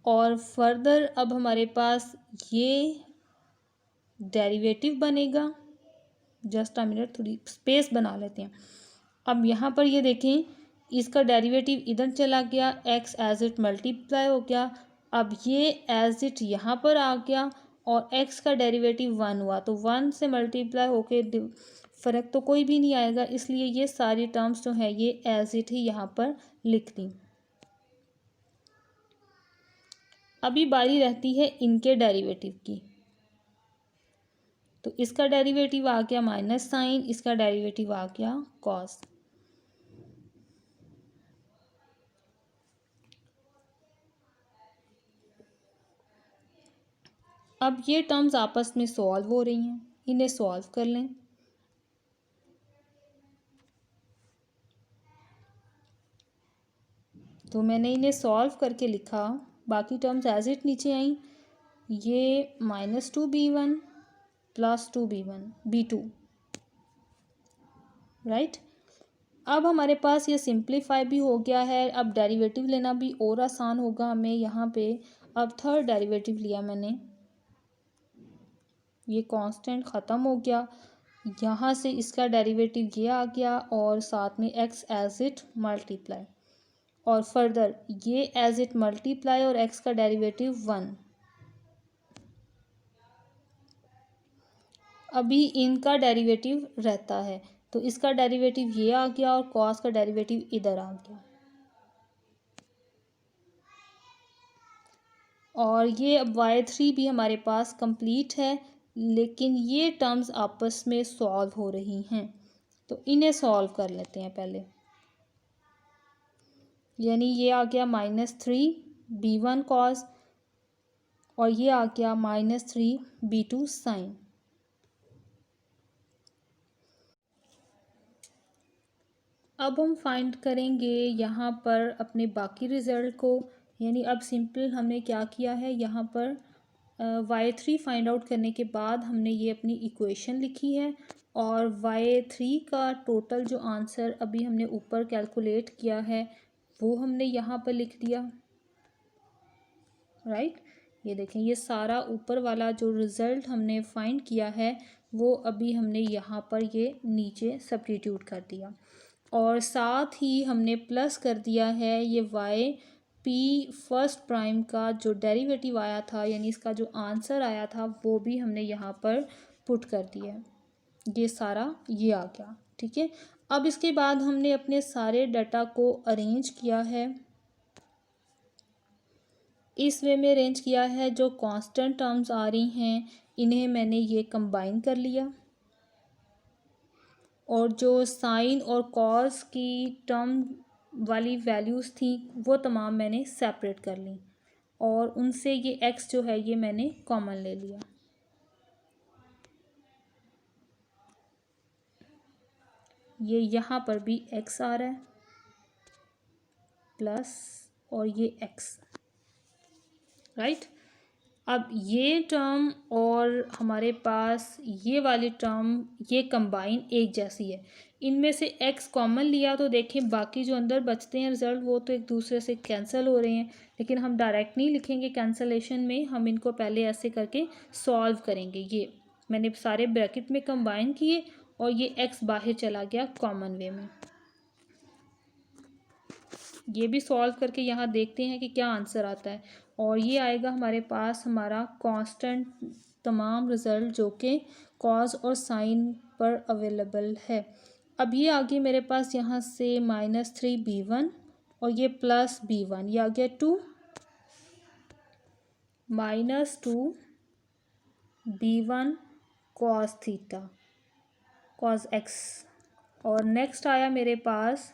और फर्दर अब हमारे पास ये डेरिवेटिव बनेगा, जस्ट अ मिनट थोड़ी स्पेस बना लेते हैं। अब यहाँ पर ये देखें, इसका डेरिवेटिव इधर चला गया, x एज इट मल्टीप्लाई हो गया। अब ये एज इट यहाँ पर आ गया और x का डेरिवेटिव 1 हुआ, तो 1 से मल्टीप्लाई होके फ़र्क तो कोई भी नहीं आएगा, इसलिए ये सारी टर्म्स जो है ये एज इट ही यहाँ पर लिख दी। अभी बारी रहती है इनके डेरिवेटिव की। तो इसका डेरिवेटिव आ गया माइनस साइन, इसका डेरिवेटिव आ गया कॉस। अब ये टर्म्स आपस में सॉल्व हो रही हैं, इन्हें सॉल्व कर लें। तो मैंने इन्हें सॉल्व करके लिखा, बाकी टर्म्स एज इट नीचे आई। ये -2b1 + 2b2, राइट। अब हमारे पास ये सिंप्लीफाई भी हो गया है। अब डेरिवेटिव लेना भी और आसान होगा हमें यहाँ पे। अब थर्ड डेरिवेटिव लिया मैंने, ये कांस्टेंट ख़त्म हो गया, यहाँ से इसका डेरिवेटिव ये आ गया और साथ में x एज इट मल्टीप्लाई, और फर्दर ये एज इट मल्टीप्लाई और x का डेरिवेटिव 1। अभी इनका डेरिवेटिव रहता है, तो इसका डेरिवेटिव ये आ गया और कॉस का डेरिवेटिव इधर आ गया। और ये अब y3 भी हमारे पास कंप्लीट है, लेकिन ये टर्म्स आपस में सॉल्व हो रही हैं, तो इन्हें सॉल्व कर लेते हैं पहले। यानी ये आ गया -3b1 कॉस और ये आ गया -3b2 साइन। अब हम फाइंड करेंगे यहाँ पर अपने बाकी रिज़ल्ट को। यानी अब सिंपल हमने क्या किया है, यहाँ पर y3 फाइंड आउट करने के बाद हमने ये अपनी इक्वेशन लिखी है और y3 का टोटल जो आंसर अभी हमने ऊपर कैलकुलेट किया है वो हमने यहाँ पर लिख दिया, राइट। ये देखें, ये सारा ऊपर वाला जो रिज़ल्ट हमने फाइंड किया है वो अभी हमने यहाँ पर ये नीचे सब्स्टिट्यूट कर दिया, और साथ ही हमने प्लस कर दिया है ये y p फर्स्ट प्राइम का जो डेरिवेटिव आया था, यानी इसका जो आंसर आया था वो भी हमने यहाँ पर पुट कर दिया। ये सारा ये आ गया, ठीक है। अब इसके बाद हमने अपने सारे डाटा को अरेंज किया है, इस वे में अरेंज किया है। जो कांस्टेंट टर्म्स आ रही हैं इन्हें मैंने ये कंबाइन कर लिया, और जो साइन और कॉस की टर्म वाली वैल्यूज़ थी वो तमाम मैंने सेपरेट कर ली, और उनसे ये x जो है ये मैंने कॉमन ले लिया। ये यहाँ पर भी x आ रहा है प्लस और ये x, राइट। अब ये टर्म और हमारे पास ये वाली टर्म ये कंबाइन एक जैसी है, इनमें से x कॉमन लिया तो देखें बाकी जो अंदर बचते हैं रिज़ल्ट वो तो एक दूसरे से कैंसिल हो रहे हैं, लेकिन हम डायरेक्ट नहीं लिखेंगे कैंसलेशन में, हम इनको पहले ऐसे करके सॉल्व करेंगे। ये मैंने सारे ब्रैकेट में कंबाइन किए और ये x बाहर चला गया कॉमन वे में, ये भी सॉल्व करके यहाँ देखते हैं कि क्या आंसर आता है। और ये आएगा हमारे पास हमारा कांस्टेंट तमाम रिज़ल्ट जो कि कॉज और साइन पर अवेलेबल है। अब ये आ गई मेरे पास यहाँ से -3b1 और ये +b1, ये आ गया 2 -2b1 cos theta cos x। और नेक्स्ट आया मेरे पास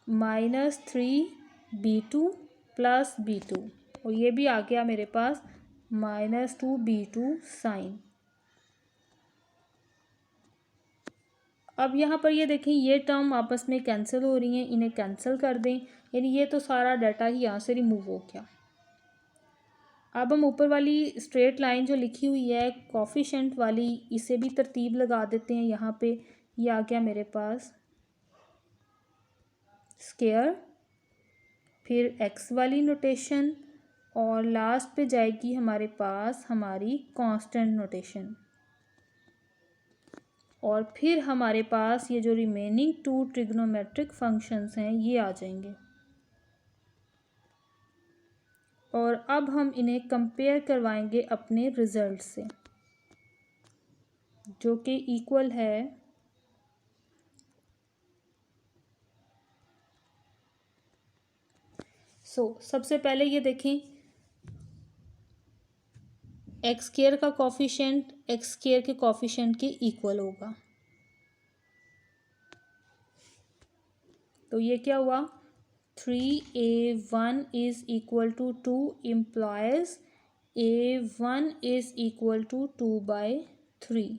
-3b2 +b2 और ये भी आ गया मेरे पास -2b2 साइन। अब यहाँ पर ये देखें, ये टर्म आपस में कैंसिल हो रही हैं, इन्हें कैंसिल कर दें, यानी ये तो सारा डाटा ही यहाँ से रिमूव हो गया। अब हम ऊपर वाली स्ट्रेट लाइन जो लिखी हुई है कोफिशिएंट वाली, इसे भी तरतीब लगा देते हैं। यहाँ पे ये आ गया मेरे पास स्क्वायर, फिर एक्स वाली नोटेशन और लास्ट पे जाएगी हमारे पास हमारी कांस्टेंट नोटेशन। और फिर हमारे पास ये जो रिमेनिंग 2 ट्रिग्नोमेट्रिक फंक्शंस हैं ये आ जाएंगे। और अब हम इन्हें कंपेयर करवाएंगे अपने रिजल्ट से, जो कि इक्वल है सबसे पहले ये देखें, एक्स स्क्वायर का कॉफिशिएंट एक्स स्क्वायर के कॉफिशिएंट के इक्वल होगा। तो ये क्या हुआ, 3a1 is equal to 2 implies a1 is equal to 2/3।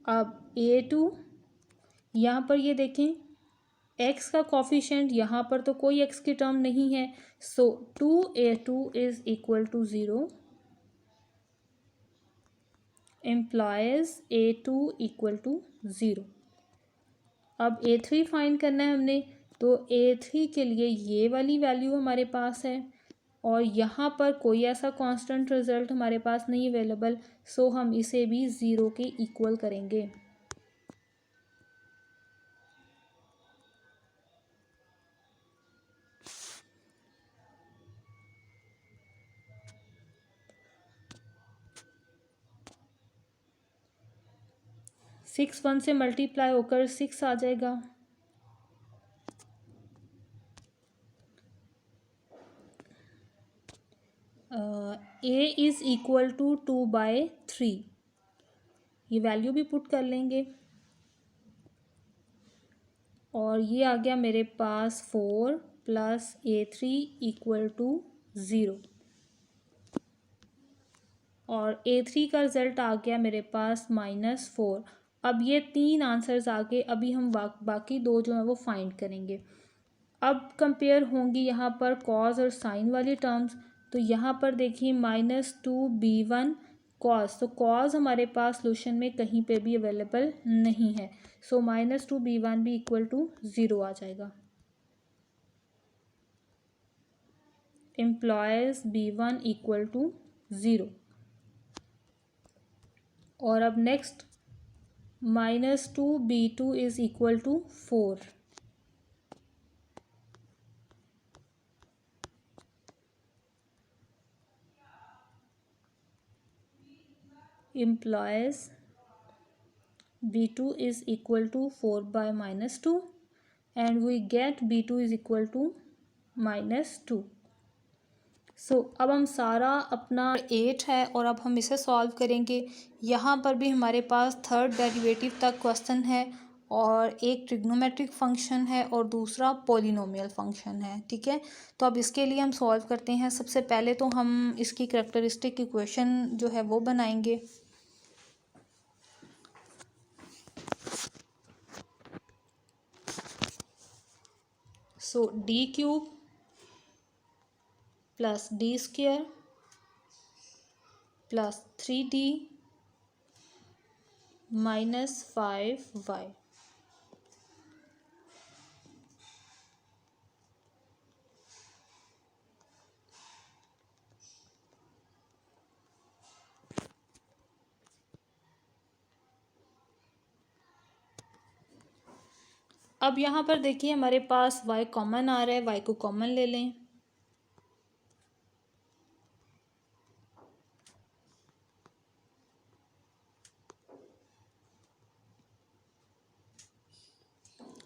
अब a2, यहाँ पर ये देखें x का कॉफिशिएंट, यहाँ पर तो कोई x की टर्म नहीं है, so 2a2 is equal to 0 implies a2 equal to 0। अब a3 फाइंड करना है हमने, तो a3 के लिए ये वाली वैल्यू हमारे पास है और यहाँ पर कोई ऐसा कांस्टेंट रिजल्ट हमारे पास नहीं अवेलेबल, सो हम इसे भी 0 के इक्वल करेंगे। सिक्स 1 से मल्टीप्लाई होकर 6 आ जाएगा। a इज़ इक्वल टू 2/3, ये वैल्यू भी पुट कर लेंगे और ये आ गया मेरे पास 4 + a3 इक्वल टू 0 और a3 का रिज़ल्ट आ गया मेरे पास -4। अब ये 3 आंसर्स आ गए, अभी हम बाकी 2 जो हैं वो फाइंड करेंगे। अब कंपेयर होंगी यहाँ पर कॉज और साइन वाली टर्म्स, तो यहाँ पर देखिए -2b1 कॉज, तो कॉज हमारे पास सोल्यूशन में कहीं पे भी अवेलेबल नहीं है, सो -2b1 भी इक्वल टू 0 आ जाएगा। Implies b1 equal to 0। और अब next -2b2 is equal to 4। implies b2 is equal to 4/-2 and we get b2 is equal to -2। अब हम सारा अपना 8 है और अब हम इसे सॉल्व करेंगे। यहाँ पर भी हमारे पास थर्ड डेरिवेटिव तक क्वेश्चन है और एक ट्रिग्नोमेट्रिक फंक्शन है और दूसरा पॉलिनोमियल फंक्शन है, ठीक है। तो अब इसके लिए हम सॉल्व करते हैं। सबसे पहले तो हम इसकी करैक्टरिस्टिक इक्वेशन जो है वो बनाएंगे। d³ + d² + 3d - 5y। अब यहाँ पर देखिए हमारे पास y कॉमन आ रहा है, y को कॉमन ले लें।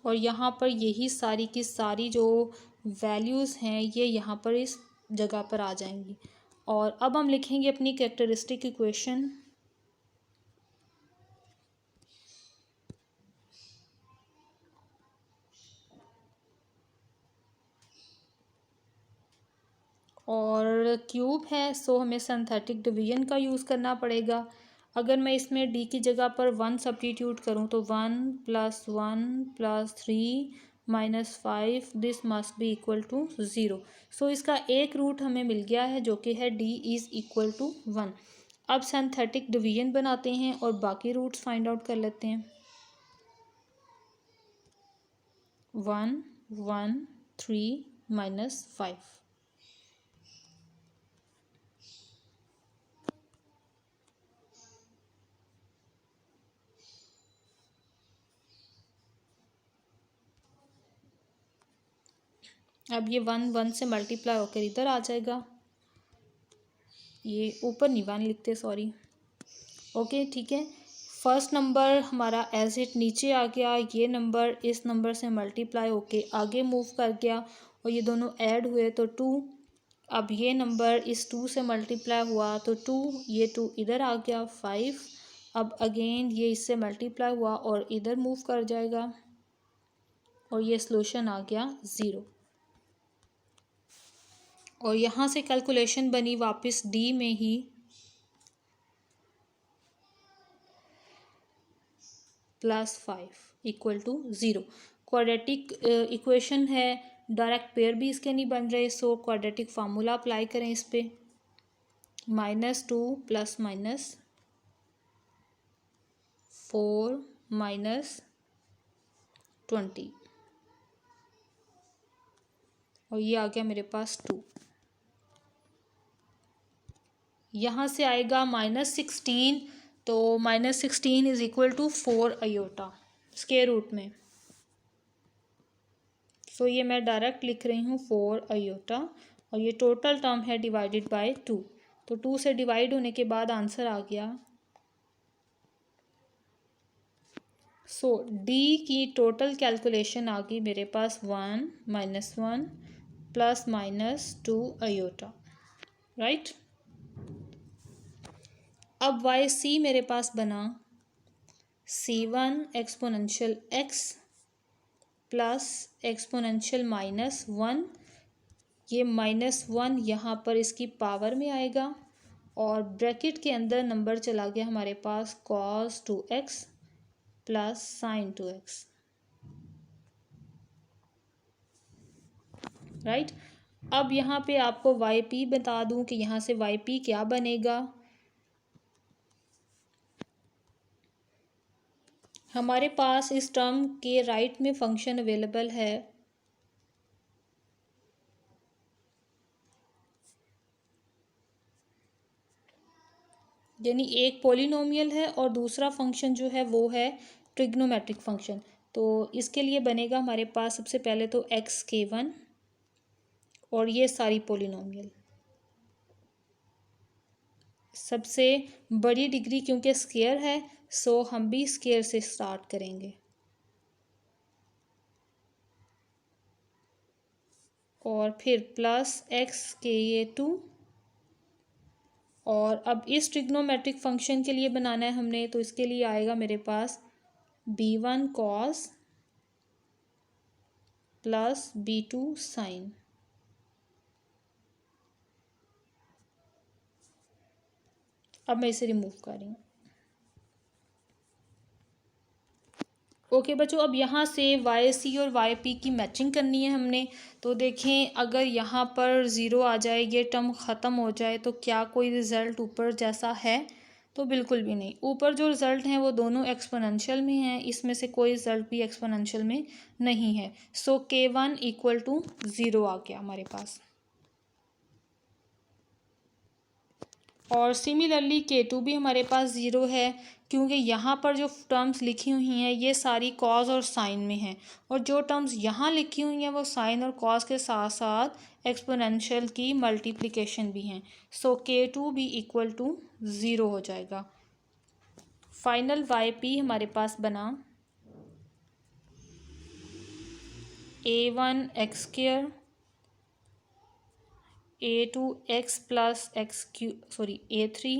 और यहाँ पर यही सारी की सारी जो वैल्यूज़ हैं ये यहाँ पर इस जगह पर आ जाएंगी। और अब हम लिखेंगे अपनी कैरेक्टरिस्टिक इक्वेशन। और क्यूब है सो हमें सिंथेटिक डिवीजन का यूज़ करना पड़ेगा। अगर मैं इसमें डी की जगह पर 1 सब्स्टिट्यूट करूँ तो 1 + 1 + 3 - 5 this must be equal to 0। So इसका एक रूट हमें मिल गया है जो कि है d इज़ इक्वल टू 1। अब सिंथेटिक डिवीजन बनाते हैं और बाकी रूट्स फाइंड आउट कर लेते हैं। 1 1 3 - 5। अब ये 1 1 से मल्टीप्लाई होकर इधर आ जाएगा। ये ऊपर नहीं 1 लिखते, सॉरी। ओके ठीक है। फर्स्ट नंबर हमारा एज इट नीचे आ गया, ये नंबर इस नंबर से मल्टीप्लाई होके आगे मूव कर गया और ये दोनों ऐड हुए तो 2। अब ये नंबर इस 2 से मल्टीप्लाई हुआ तो 2, ये 2 इधर आ गया 5। अब अगेन ये इससे मल्टीप्लाई हुआ और इधर मूव कर जाएगा और ये सॉल्यूशन आ गया 0। और यहाँ से कैलकुलेशन बनी वापस डी में ही +5 इक्वल टू 0। क्वाड्रेटिक इक्वेशन है, डायरेक्ट पेयर भी इसके नहीं बन रहे, सो क्वाड्रेटिक फार्मूला अप्लाई करें इस पे। -2 + -4 - 20 और ये आ गया मेरे पास 2। यहाँ से आएगा -16, तो -16 is equal to 4 iota square root में। सो ये मैं डायरेक्ट लिख रही हूँ 4 अयोटा और ये टोटल टर्म है डिवाइडेड बाय 2। तो 2 से डिवाइड होने के बाद आंसर आ गया। सो डी की टोटल कैलकुलेशन आ गई मेरे पास 1 - 1 ± 2 अयोटा, राइट। अब वाई सी मेरे पास बना C1 exponential x plus exponential -1। ये -1 यहाँ पर इसकी पावर में आएगा और ब्रैकेट के अंदर नंबर चला गया हमारे पास cos 2x plus sin 2x, right. अब यहाँ पे आपको YP बता दूँ कि यहाँ से YP क्या बनेगा। हमारे पास इस टर्म के राइट में फंक्शन अवेलेबल है यानी एक पॉलिनोमियल है और दूसरा फंक्शन जो है वो है ट्रिग्नोमेट्रिक फंक्शन। तो इसके लिए बनेगा हमारे पास सबसे पहले तो xk1 और ये सारी पॉलिनोमियल सबसे बड़ी डिग्री क्योंकि स्क्वायर है, सो हम भी स्क्वायर से स्टार्ट करेंगे और फिर प्लस xk2। और अब इस ट्रिग्नोमेट्रिक फंक्शन के लिए बनाना है हमने, तो इसके लिए आएगा मेरे पास b1 cos plus b2 sin। अब मैं इसे रिमूव कर रही हूँ। ओके बच्चों, अब यहाँ से वाई सी और वाई पी की मैचिंग करनी है हमने। तो देखें अगर यहाँ पर 0 आ जाए, ये टर्म ख़त्म हो जाए, तो क्या कोई रिज़ल्ट ऊपर जैसा है? तो बिल्कुल भी नहीं। ऊपर जो रिज़ल्ट हैं वो दोनों एक्सपोनेंशियल में हैं, इसमें से कोई रिज़ल्ट भी एक्सपोनेंशियल में नहीं है। सो k1 इक्वल टू 0 आ गया हमारे पास। और सिमिलरली k2 भी हमारे पास 0 है। क्योंकि यहाँ पर जो टर्म्स लिखी हुई हैं ये सारी कॉज और साइन में हैं, और जो टर्म्स यहाँ लिखी हुई हैं वो साइन और कॉज के साथ साथ एक्सपोनेंशियल की मल्टीप्लिकेशन भी हैं। सो K2 भी इक्वल टू 0 हो जाएगा। फाइनल YP हमारे पास बना A1 x square A2 x plus x Q A3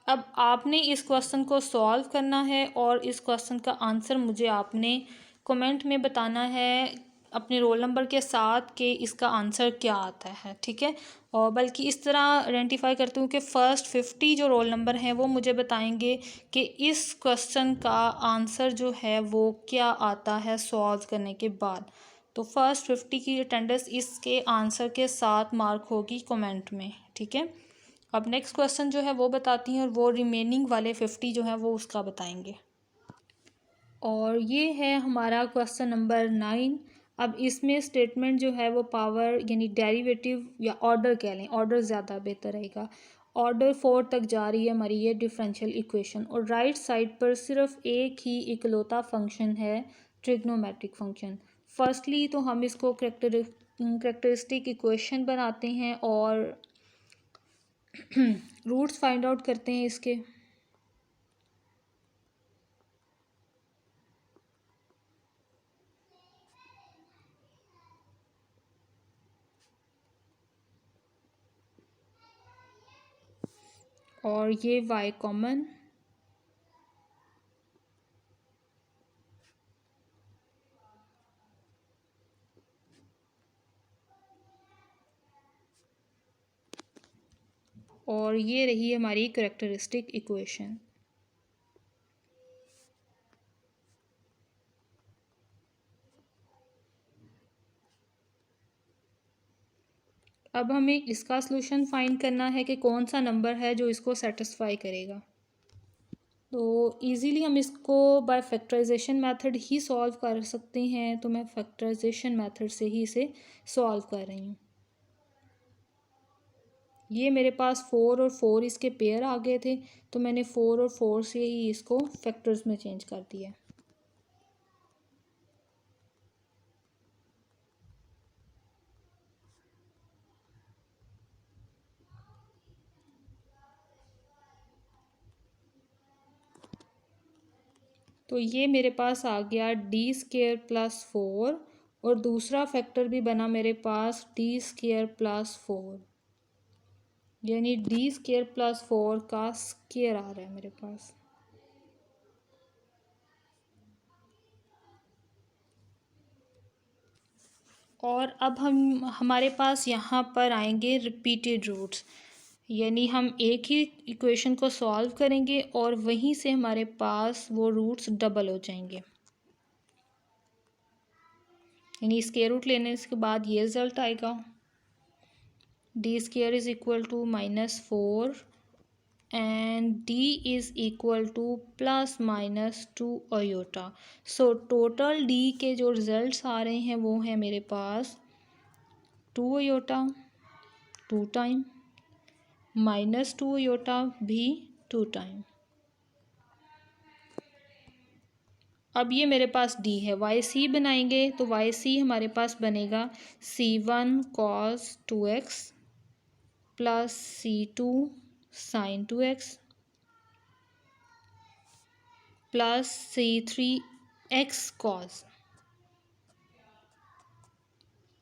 अब आपने इस क्वेश्चन को सॉल्व करना है और इस क्वेश्चन का आंसर मुझे आपने कमेंट में बताना है अपने रोल नंबर के साथ कि इसका आंसर क्या आता है, ठीक है। और बल्कि इस तरह आइडेंटिफाई करती हूँ कि फ़र्स्ट 50 जो रोल नंबर हैं वो मुझे बताएंगे कि इस क्वेश्चन का आंसर जो है वो क्या आता है सॉल्व करने के बाद। तो फर्स्ट 50 की अटेंडेंस इसके आंसर के साथ मार्क होगी कमेंट में, ठीक है। अब नेक्स्ट क्वेश्चन जो है वो बताती हैं और वो रिमेनिंग वाले 50 जो है वो उसका बताएंगे। और ये है हमारा क्वेश्चन नंबर 9। अब इसमें स्टेटमेंट जो है वो पावर यानी डेरिवेटिव या ऑर्डर कह लें, ऑर्डर ज़्यादा बेहतर रहेगा, ऑर्डर 4 तक जा रही है हमारी ये डिफरेंशियल इक्वेशन, और राइट साइड पर सिर्फ एक ही इकलौता फंक्शन है ट्रिग्नोमेट्रिक फंक्शन। फर्स्टली तो हम इसको करेक्टरिस्टिक इक्वेशन बनाते हैं और रूट्स फाइंड आउट करते हैं इसके। और ये y कॉमन, और ये रही हमारी करेक्टरिस्टिक इक्वेशन। अब हमें इसका सलूशन फाइंड करना है कि कौन सा नंबर है जो इसको सेटिस्फाई करेगा। तो इजीली हम इसको by factorization method he solve कर सकते हैं, तो मैं फैक्टराइजेशन मेथड से ही इसे सॉल्व कर रही हूँ। ये मेरे पास 4 और 4 इसके पेयर आ गए थे, तो मैंने 4 और 4 से ही इसको फैक्टर्स में चेंज कर दिया। तो ये मेरे पास आ गया d² प्लस 4, और दूसरा फैक्टर भी बना मेरे पास d² प्लस 4, यानी d² प्लस 4 का स्क्वायर आ रहा है मेरे पास। और अब हमारे पास यहाँ पर आएंगे रिपीटेड रूट्स, यानी हम एक ही इक्वेशन को सॉल्व करेंगे और वहीं से हमारे पास वो रूट्स डबल हो जाएंगे, यानी स्क्वायर रूट लेने के बाद ये रिजल्ट आएगा d² is equal to -4 and d is equal to +-2 iota. So total d के जो रिजल्ट्स आ रहे हैं वो है मेरे पास 2 आयोटा 2 टाइम, -2 आयोटा भी 2 टाइम। अब ये मेरे पास d है, YC बनाएंगे तो YC हमारे पास बनेगा C1 cos 2x plus C2 sin 2x plus C3 x cos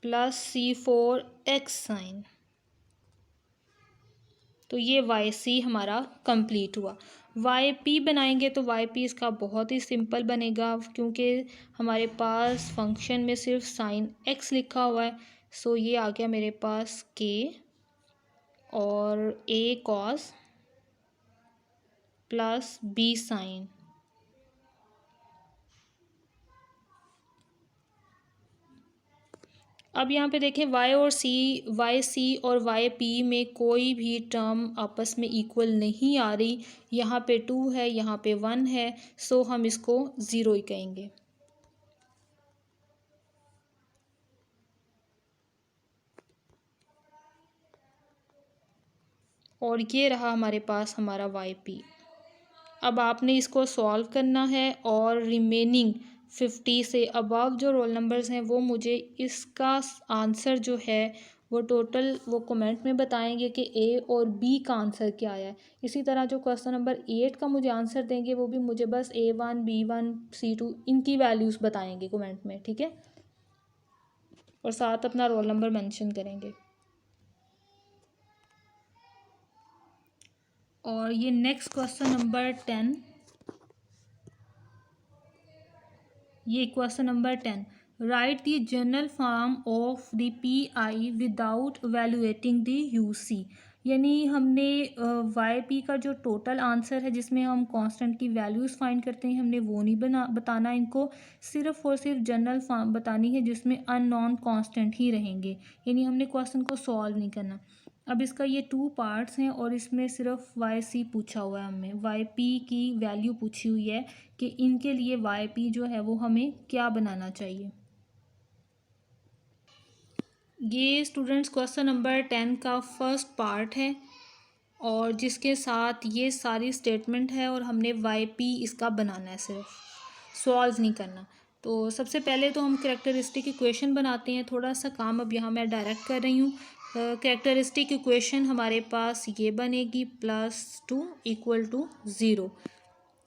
plus C4 x sin। तो ये YC हमारा कंप्लीट हुआ। YP बनाएंगे तो YP इसका बहुत ही सिंपल बनेगा, क्योंकि हमारे पास फंक्शन में सिर्फ साइन x लिखा हुआ है। सो ये आ गया मेरे पास K और A cos plus B sin। अब यहाँ पे देखें YC और YP में कोई भी टर्म आपस में इक्वल नहीं आ रही। यहाँ पे 2 है, यहाँ पे 1 है, सो हम इसको 0 ही कहेंगे। और ये रहा हमारे पास हमारा वाई पी। अब आपने इसको सॉल्व करना है और रिमेनिंग 50 से अबव जो रोल नंबर्स हैं वो मुझे इसका आंसर जो है वो टोटल वो कमेंट में बताएंगे कि ए और बी का आंसर क्या आया है। इसी तरह जो क्वेश्चन नंबर 8 का मुझे आंसर देंगे वो भी मुझे बस A1 B1 C2 इनकी वैल्यूज़ बताएंगे कमेंट में, ठीक है, और साथ अपना रोल नंबर मेंशन करेंगे। और ये नेक्स्ट क्वेश्चन नंबर 10, ये question number 10, right the general form of the PI without evaluating the UC। यानी हमने वाई पी का जो टोटल आंसर है जिसमें हम कांस्टेंट की वैल्यूज़ फाइंड करते हैं हमने वो नहीं बताना इनको, सिर्फ और सिर्फ जनरल फॉर्म बतानी है जिसमें अननोन कांस्टेंट ही रहेंगे। यानी हमने क्वेश्चन को सॉल्व नहीं करना। अब इसका ये 2 पार्ट्स हैं और इसमें सिर्फ वाई सी पूछा हुआ है, हमें वाई पी की वैल्यू पूछी हुई है कि इनके लिए वाई पी जो है वो हमें क्या बनाना चाहिए। ये स्टूडेंट्स क्वेश्चन नंबर 10 का फर्स्ट पार्ट है और जिसके साथ ये सारी स्टेटमेंट है और हमने वाई पी इसका बनाना है, सिर्फ सॉल्व नहीं करना। तो सबसे पहले तो हम कैरेक्टरिस्टिक इक्वेशन बनाते हैं। थोड़ा सा काम अब यहाँ मैं डायरेक्ट कर रही हूँ। कैरेक्टरिस्टिक इक्वेशन हमारे पास ये बनेगी +2 = 0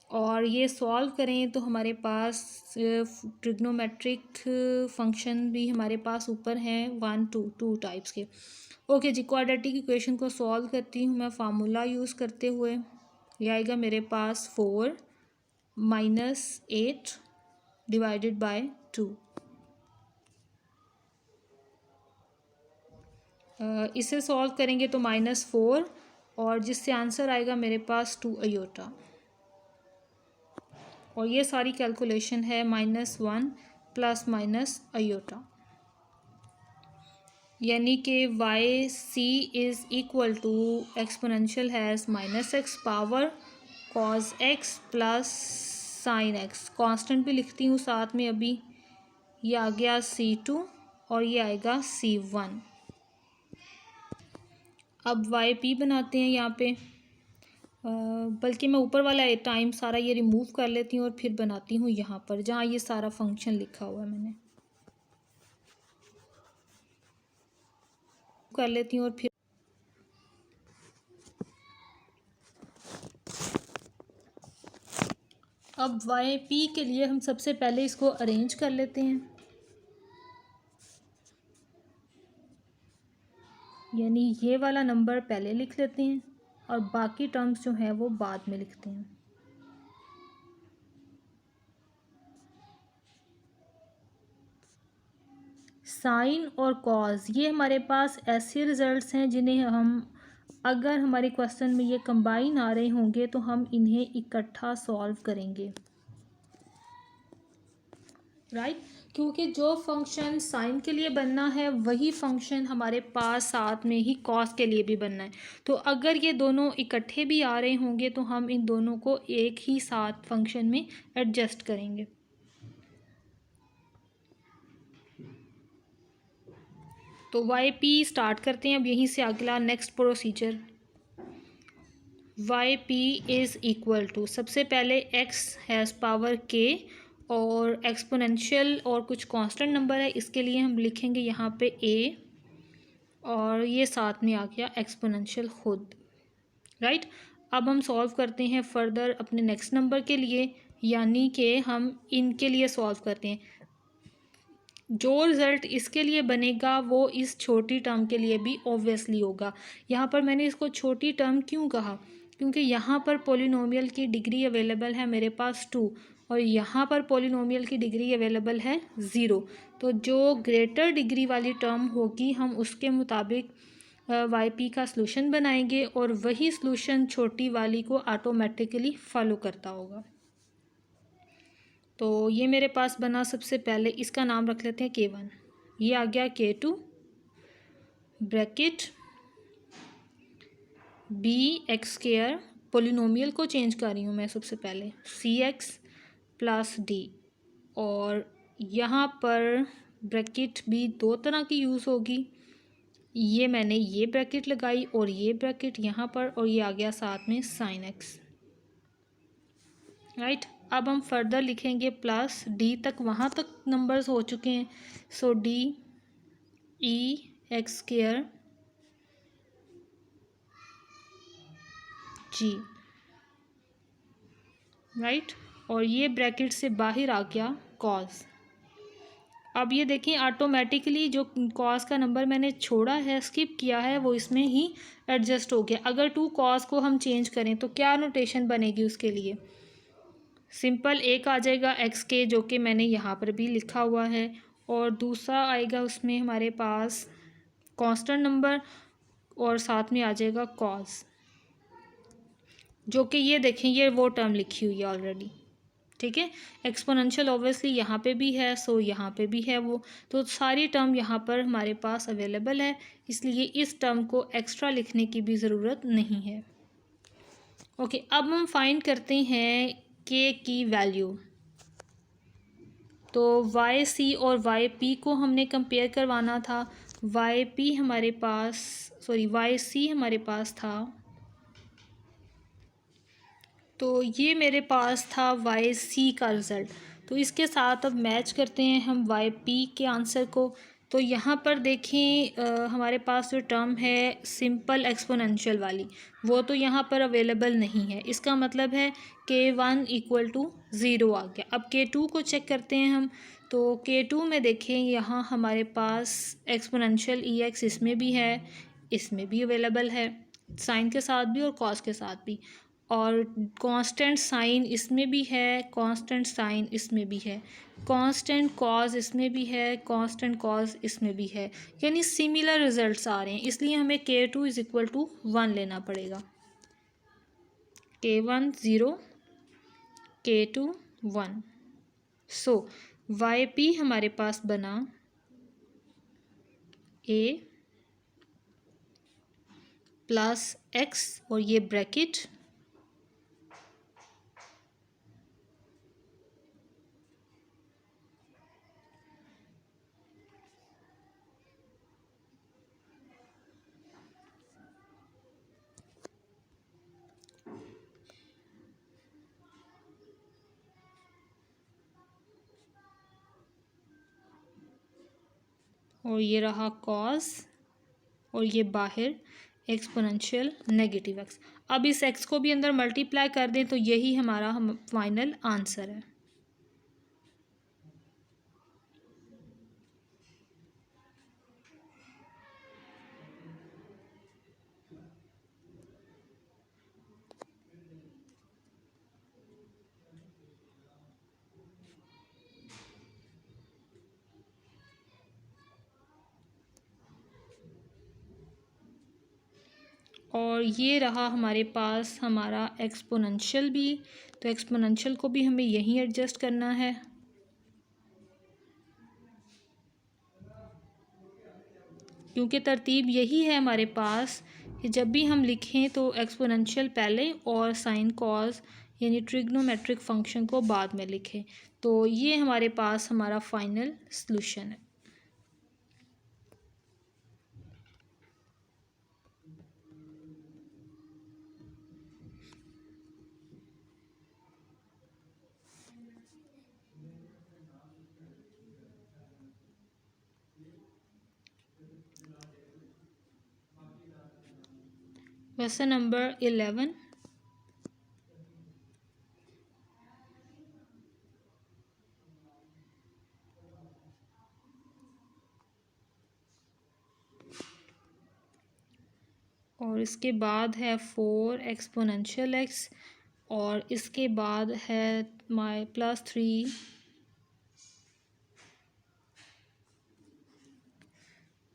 और ये सॉल्व करें तो हमारे पास ट्रिग्नोमेट्रिक फंक्शन भी हमारे पास ऊपर हैं 1 2 टाइप्स के। ओके जी, क्वाड्रेटिक इक्वेशन को सॉल्व करती हूँ मैं फार्मूला यूज़ करते हुए। ये आएगा मेरे पास 4 - 8 डिवाइडेड बाय 2। इसे सॉल्व करेंगे तो -4 और जिससे आंसर आएगा मेरे पास 2 अयोटा। और ये सारी कैलकुलेशन है -1 ± अयोटा, यानी कि Y C is equal to exponential has -x power cos x plus sin x। Constant भी लिखती हूँ साथ में, अभी ये आ गया C2 और ये आएगा C1। अब वाई पी बनाते हैं यहाँ पे, बल्कि मैं ऊपर वाला टाइम सारा ये रिमूव कर लेती हूँ और फिर बनाती हूँ यहाँ पर जहाँ ये सारा फंक्शन लिखा हुआ है मैंने कर लेती हूँ और फिर अब वाई पी के लिए हम सबसे पहले इसको अरेंज कर लेते हैं, यानी ये वाला नंबर पहले लिख लेते हैं और बाकी टर्म्स जो हैं वो बाद में लिखते हैं। साइन और कॉज ये हमारे पास ऐसे रिजल्ट्स हैं जिन्हें हम अगर हमारे क्वेश्चन में ये कंबाइन आ रहे होंगे तो हम इन्हें इकट्ठा सॉल्व करेंगे, राइट क्योंकि जो फंक्शन साइन के लिए बनना है वही फंक्शन हमारे पास साथ में ही कॉस के लिए भी बनना है। तो अगर ये दोनों इकट्ठे भी आ रहे होंगे तो हम इन दोनों को एक ही साथ फंक्शन में एडजस्ट करेंगे। तो वाई पी स्टार्ट करते हैं अब यहीं से अगला next procedure. Y P is equal to, सबसे पहले एक्स हैज़ पावर के और एक्सपोनेंशियल और कुछ कांस्टेंट नंबर है इसके लिए हम लिखेंगे यहाँ पे ए और ये साथ में आ गया एक्सपोनेंशियल खुद, राइट। अब हम सॉल्व करते हैं फर्दर अपने नेक्स्ट नंबर के लिए, यानी कि हम इनके लिए सॉल्व करते हैं। जो रिज़ल्ट इसके लिए बनेगा वो इस छोटी टर्म के लिए भी ऑब्वियसली होगा। यहाँ पर मैंने इसको छोटी टर्म क्यों कहा, क्योंकि यहाँ पर पॉलिनोमियल की डिग्री अवेलेबल है मेरे पास 2 और यहाँ पर पॉलिनोमियल की डिग्री अवेलेबल है 0। तो जो ग्रेटर डिग्री वाली टर्म होगी हम उसके मुताबिक वाई पी का सलूशन बनाएंगे और वही सलूशन छोटी वाली को ऑटोमेटिकली फॉलो करता होगा। तो ये मेरे पास बना, सबसे पहले इसका नाम रख लेते हैं K1, ये आ गया K2 ब्रैकेट BX², पोलिनोमियल को चेंज कर रही हूँ मैं सबसे पहले, CX प्लस D और यहाँ पर ब्रैकेट भी दो तरह की यूज़ होगी, ये मैंने ये ब्रैकेट लगाई और ये ब्रैकेट यहाँ पर, और ये आ गया साथ में साइन एक्स, राइट। अब हम फर्दर लिखेंगे प्लस डी तक, वहाँ तक नंबर्स हो चुके हैं। सो डी ई एक्स स्क्वायर जी, राइट। और ये ब्रैकेट से बाहर आ गया कॉस। अब ये देखें ऑटोमेटिकली जो कॉस का नंबर मैंने छोड़ा है, स्किप किया है, वो इसमें ही एडजस्ट हो गया। अगर टू कॉस को हम चेंज करें तो क्या नोटेशन बनेगी उसके लिए? सिंपल एक आ जाएगा एक्स के, जो कि मैंने यहाँ पर भी लिखा हुआ है, और दूसरा आएगा उसमें हमारे पास कांस्टेंट नंबर, और साथ में आ जाएगा कॉस, जो कि ये देखें ये वो टर्म लिखी हुई है ऑलरेडी, ठीक है। एक्सपोनेंशियल ऑब्वियसली यहाँ पे भी है, सो यहाँ पे भी है वो, तो सारी टर्म यहाँ पर हमारे पास अवेलेबल है, इसलिए इस टर्म को एक्स्ट्रा लिखने की भी ज़रूरत नहीं है। ओके, अब हम फाइंड करते हैं के की वैल्यू। तो वाई सी और वाई पी को हमने कंपेयर करवाना था। वाई पी हमारे पास, सॉरी वाई सी हमारे पास था, तो ये मेरे पास था वाई सी का रिज़ल्ट। तो इसके साथ अब मैच करते हैं हम वाई पी के आंसर को। तो यहाँ पर देखें हमारे पास जो टर्म है सिंपल एक्सपोनेंशियल वाली, वो तो यहाँ पर अवेलेबल नहीं है। इसका मतलब है K1 इक्वल टू ज़ीरो आ गया। अब K2 को चेक करते हैं हम। तो K2 में देखें यहाँ हमारे पास एक्सपोनेंशियल EX इसमें भी है, इसमें भी अवेलेबल है, साइन के साथ भी और कॉस के साथ भी, और कांस्टेंट साइन इसमें भी है, कांस्टेंट साइन इसमें भी है, कांस्टेंट कॉज इसमें भी है, कांस्टेंट कॉज इसमें भी है, यानी सिमिलर रिजल्ट्स आ रहे हैं। इसलिए हमें K2 इज इक्वल टू 1 लेना पड़ेगा। K1 0, K2 1। सो YP हमारे पास बना A प्लस एक्स, और ये ब्रैकेट, और ये रहा कॉस, और ये बाहर एक्सपोनेंशियल नेगेटिव एक्स। अब इस एक्स को भी अंदर मल्टीप्लाई कर दें तो यही हमारा फाइनल आंसर है। और ये रहा हमारे पास हमारा एक्सपोनेंशियल भी, तो एक्सपोनेंशियल को भी हमें यहीं एडजस्ट करना है। क्योंकि तरतीब यही है हमारे पास कि जब भी हम लिखें तो एक्सपोनेंशियल पहले और साइन कॉस यानी ट्रिग्नोमेट्रिक फंक्शन को बाद में लिखें। तो ये हमारे पास हमारा फाइनल सॉल्यूशन है। Question number 11। और इसके बाद है 4 एक्सपोनेंशियल एक्स, और इसके बाद है माई +3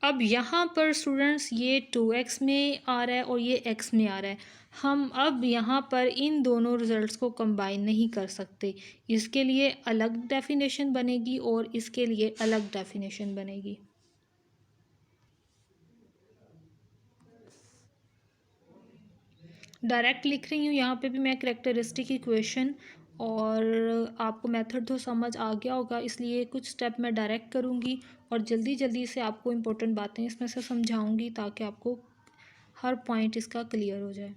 अब यहाँ पर स्टूडेंट्स ये 2x में आ रहा है और ये x में आ रहा है। हम अब यहाँ पर इन दोनों रिज़ल्ट्स को कंबाइन नहीं कर सकते। इसके लिए अलग डेफिनेशन बनेगी और इसके लिए अलग डेफिनेशन बनेगी। डायरेक्ट लिख रही हूँ यहाँ पे भी मैं कैरेक्टरिस्टिक इक्वेशन, और आपको मेथड तो समझ आ गया होगा, इसलिए कुछ स्टेप मैं डायरेक्ट करूँगी और जल्दी जल्दी से आपको इम्पोर्टेंट बातें इसमें से समझाऊँगी ताकि आपको हर पॉइंट इसका क्लियर हो जाए।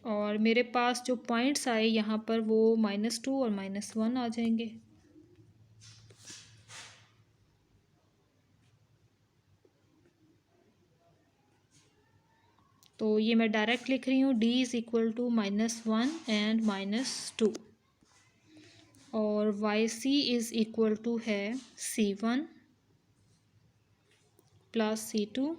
और मेरे पास जो पॉइंट्स आए यहाँ पर वो -2 और -1 आ जाएंगे। तो ये मैं डायरेक्ट लिख रही हूँ, d is equal to -1 and -2 और YC इज़ इक्वल टू है C1 प्लस C2।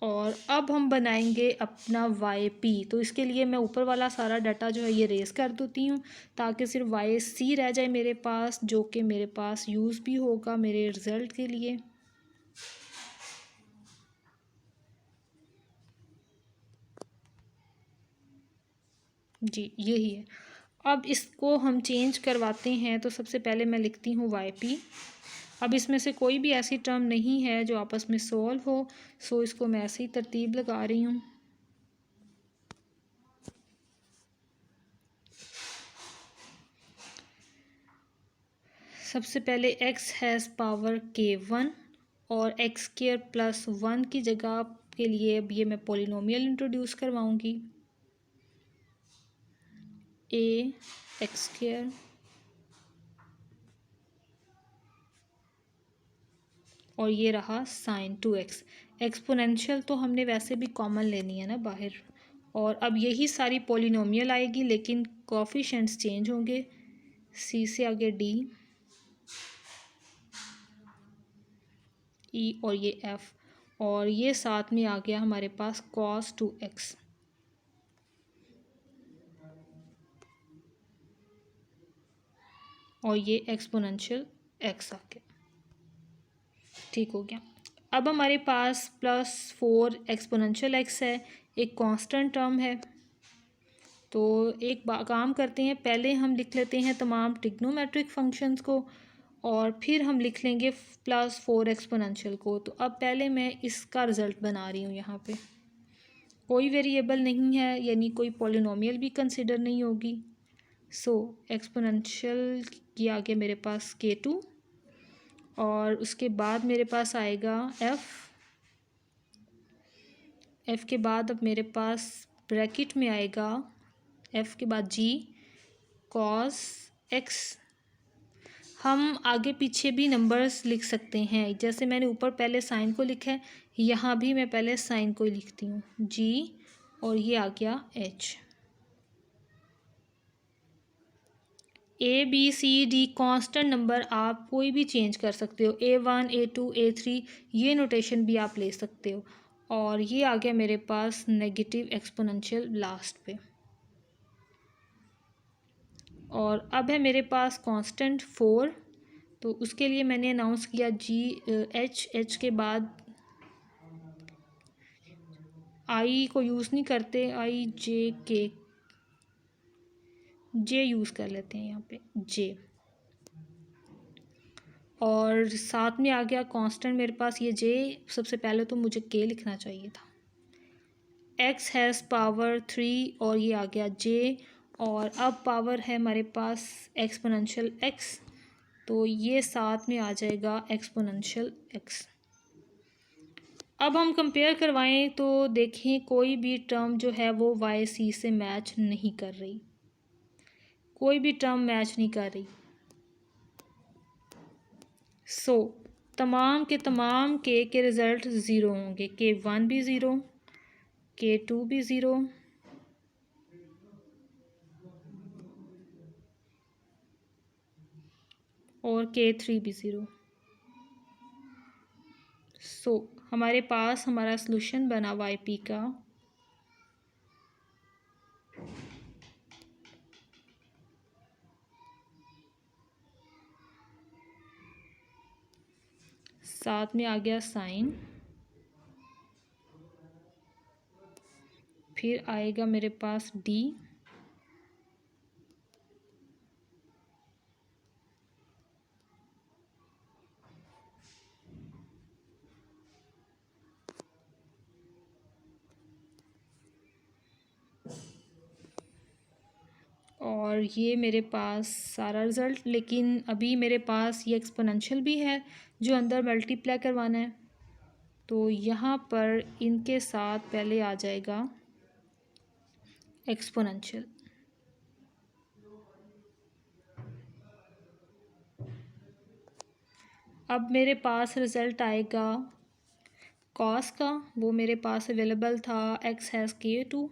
और अब हम बनाएंगे अपना YP। तो इसके लिए मैं ऊपर वाला सारा डाटा जो है ये रेस कर देती हूँ ताकि सिर्फ YC रह जाए मेरे पास, जो कि मेरे पास यूज़ भी होगा मेरे रिज़ल्ट के लिए। जी यही है। अब इसको हम चेंज करवाते हैं। तो सबसे पहले मैं लिखती हूँ YP। अब इसमें से कोई भी ऐसी टर्म नहीं है जो आपस में सॉल्व हो, सो इसको मैं ऐसे ही तरतीब लगा रही हूँ। सबसे पहले x हैज़ पावर k1 और x स्क्वायर प्लस 1 की जगह के लिए अब ये मैं पॉलिनोमियल इंट्रोड्यूस करवाऊँगी। a x स्क्वायर और ये रहा साइन 2x। एक्सपोनेंशियल तो हमने वैसे भी कॉमन लेनी है ना बाहर। और अब यही सारी पॉलिनोमियल आएगी लेकिन कोएफिशिएंट्स चेंज होंगे। c से आगे d, e और ये f और ये साथ में आ गया हमारे पास cos 2x। और ये एक्सपोनेंशियल x आ गया। ठीक हो गया। अब हमारे पास +4 एक्सपोनेंशियल x है, एक कांस्टेंट टर्म है। तो एक काम करते हैं, पहले हम लिख लेते हैं तमाम ट्रिग्नोमेट्रिक फंक्शंस को और फिर हम लिख लेंगे +4 एक्सपोनेंशियल को। तो अब पहले मैं इसका रिज़ल्ट बना रही हूँ। यहाँ पे कोई वेरिएबल नहीं है, यानी कोई पॉलिनोमियल भी कंसिडर नहीं होगी। सो एक्सपोनेंशियल की आगे मेरे पास k2 और उसके बाद मेरे पास आएगा f के बाद अब मेरे पास ब्रैकेट में आएगा f के बाद g cos x। हम आगे पीछे भी नंबर्स लिख सकते हैं, जैसे मैंने ऊपर पहले साइन को लिखा है, यहाँ भी मैं पहले साइन को लिखती हूँ g और ये आ गया h। ABCD कांस्टेंट नंबर आप कोई भी चेंज कर सकते हो, A1 A2 A3 ये नोटेशन भी आप ले सकते हो। और ये आ गया मेरे पास नेगेटिव एक्सपोनेंशियल लास्ट पे। और अब है मेरे पास कांस्टेंट 4। तो उसके लिए मैंने अनाउंस किया H के बाद I को यूज़ नहीं करते, J यूज़ कर लेते हैं यहाँ पे J। और साथ में आ गया कांस्टेंट मेरे पास ये J। सबसे पहले तो मुझे K लिखना चाहिए था। x हैज़ पावर 3 और ये आ गया J। और अब पावर है हमारे पास एक्सपोनेंशियल x, तो ये साथ में आ जाएगा एक्सपोनेंशियल x। अब हम कंपेयर करवाएं तो देखें कोई भी टर्म जो है वो YC से मैच नहीं कर रही, कोई भी टर्म मैच नहीं कर रही। सो तमाम के तमाम के रिज़ल्ट ज़ीरो होंगे। K1 भी ज़ीरो, K2 भी ज़ीरो और K3 भी ज़ीरो। सो हमारे पास हमारा सॉल्यूशन बना YP का। साथ में आ गया साइन, फिर आएगा मेरे पास D और ये मेरे पास सारा रिज़ल्ट। लेकिन अभी मेरे पास ये एक्सपोनेंशियल भी है जो अंदर मल्टीप्लाई करवाना है, तो यहाँ पर इनके साथ पहले आ जाएगा एक्सपोनेंशियल। अब मेरे पास रिज़ल्ट आएगा कॉस का, वो मेरे पास अवेलेबल था x हैज़ k2।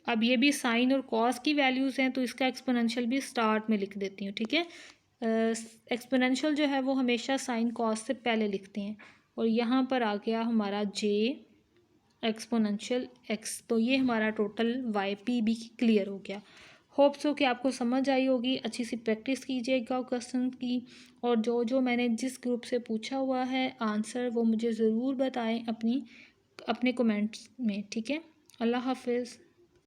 अब ये भी साइन और कॉस की वैल्यूज़ हैं, तो इसका एक्सपोनेंशियल भी स्टार्ट में लिख देती हूँ, ठीक है। एक्सपोनेंशियल जो है वो हमेशा साइन कॉस से पहले लिखते हैं। और यहाँ पर आ गया हमारा j एक्सपोनेंशियल x, तो ये हमारा टोटल वाई पी भी क्लियर हो गया। होप सो कि आपको समझ आई होगी। अच्छी सी प्रैक्टिस कीजिएगा क्वेश्चन की, और जो जो मैंने जिस ग्रुप से पूछा हुआ है आंसर वो मुझे ज़रूर बताएं अपने कमेंट्स में, ठीक है। अल्लाह हाफिज़।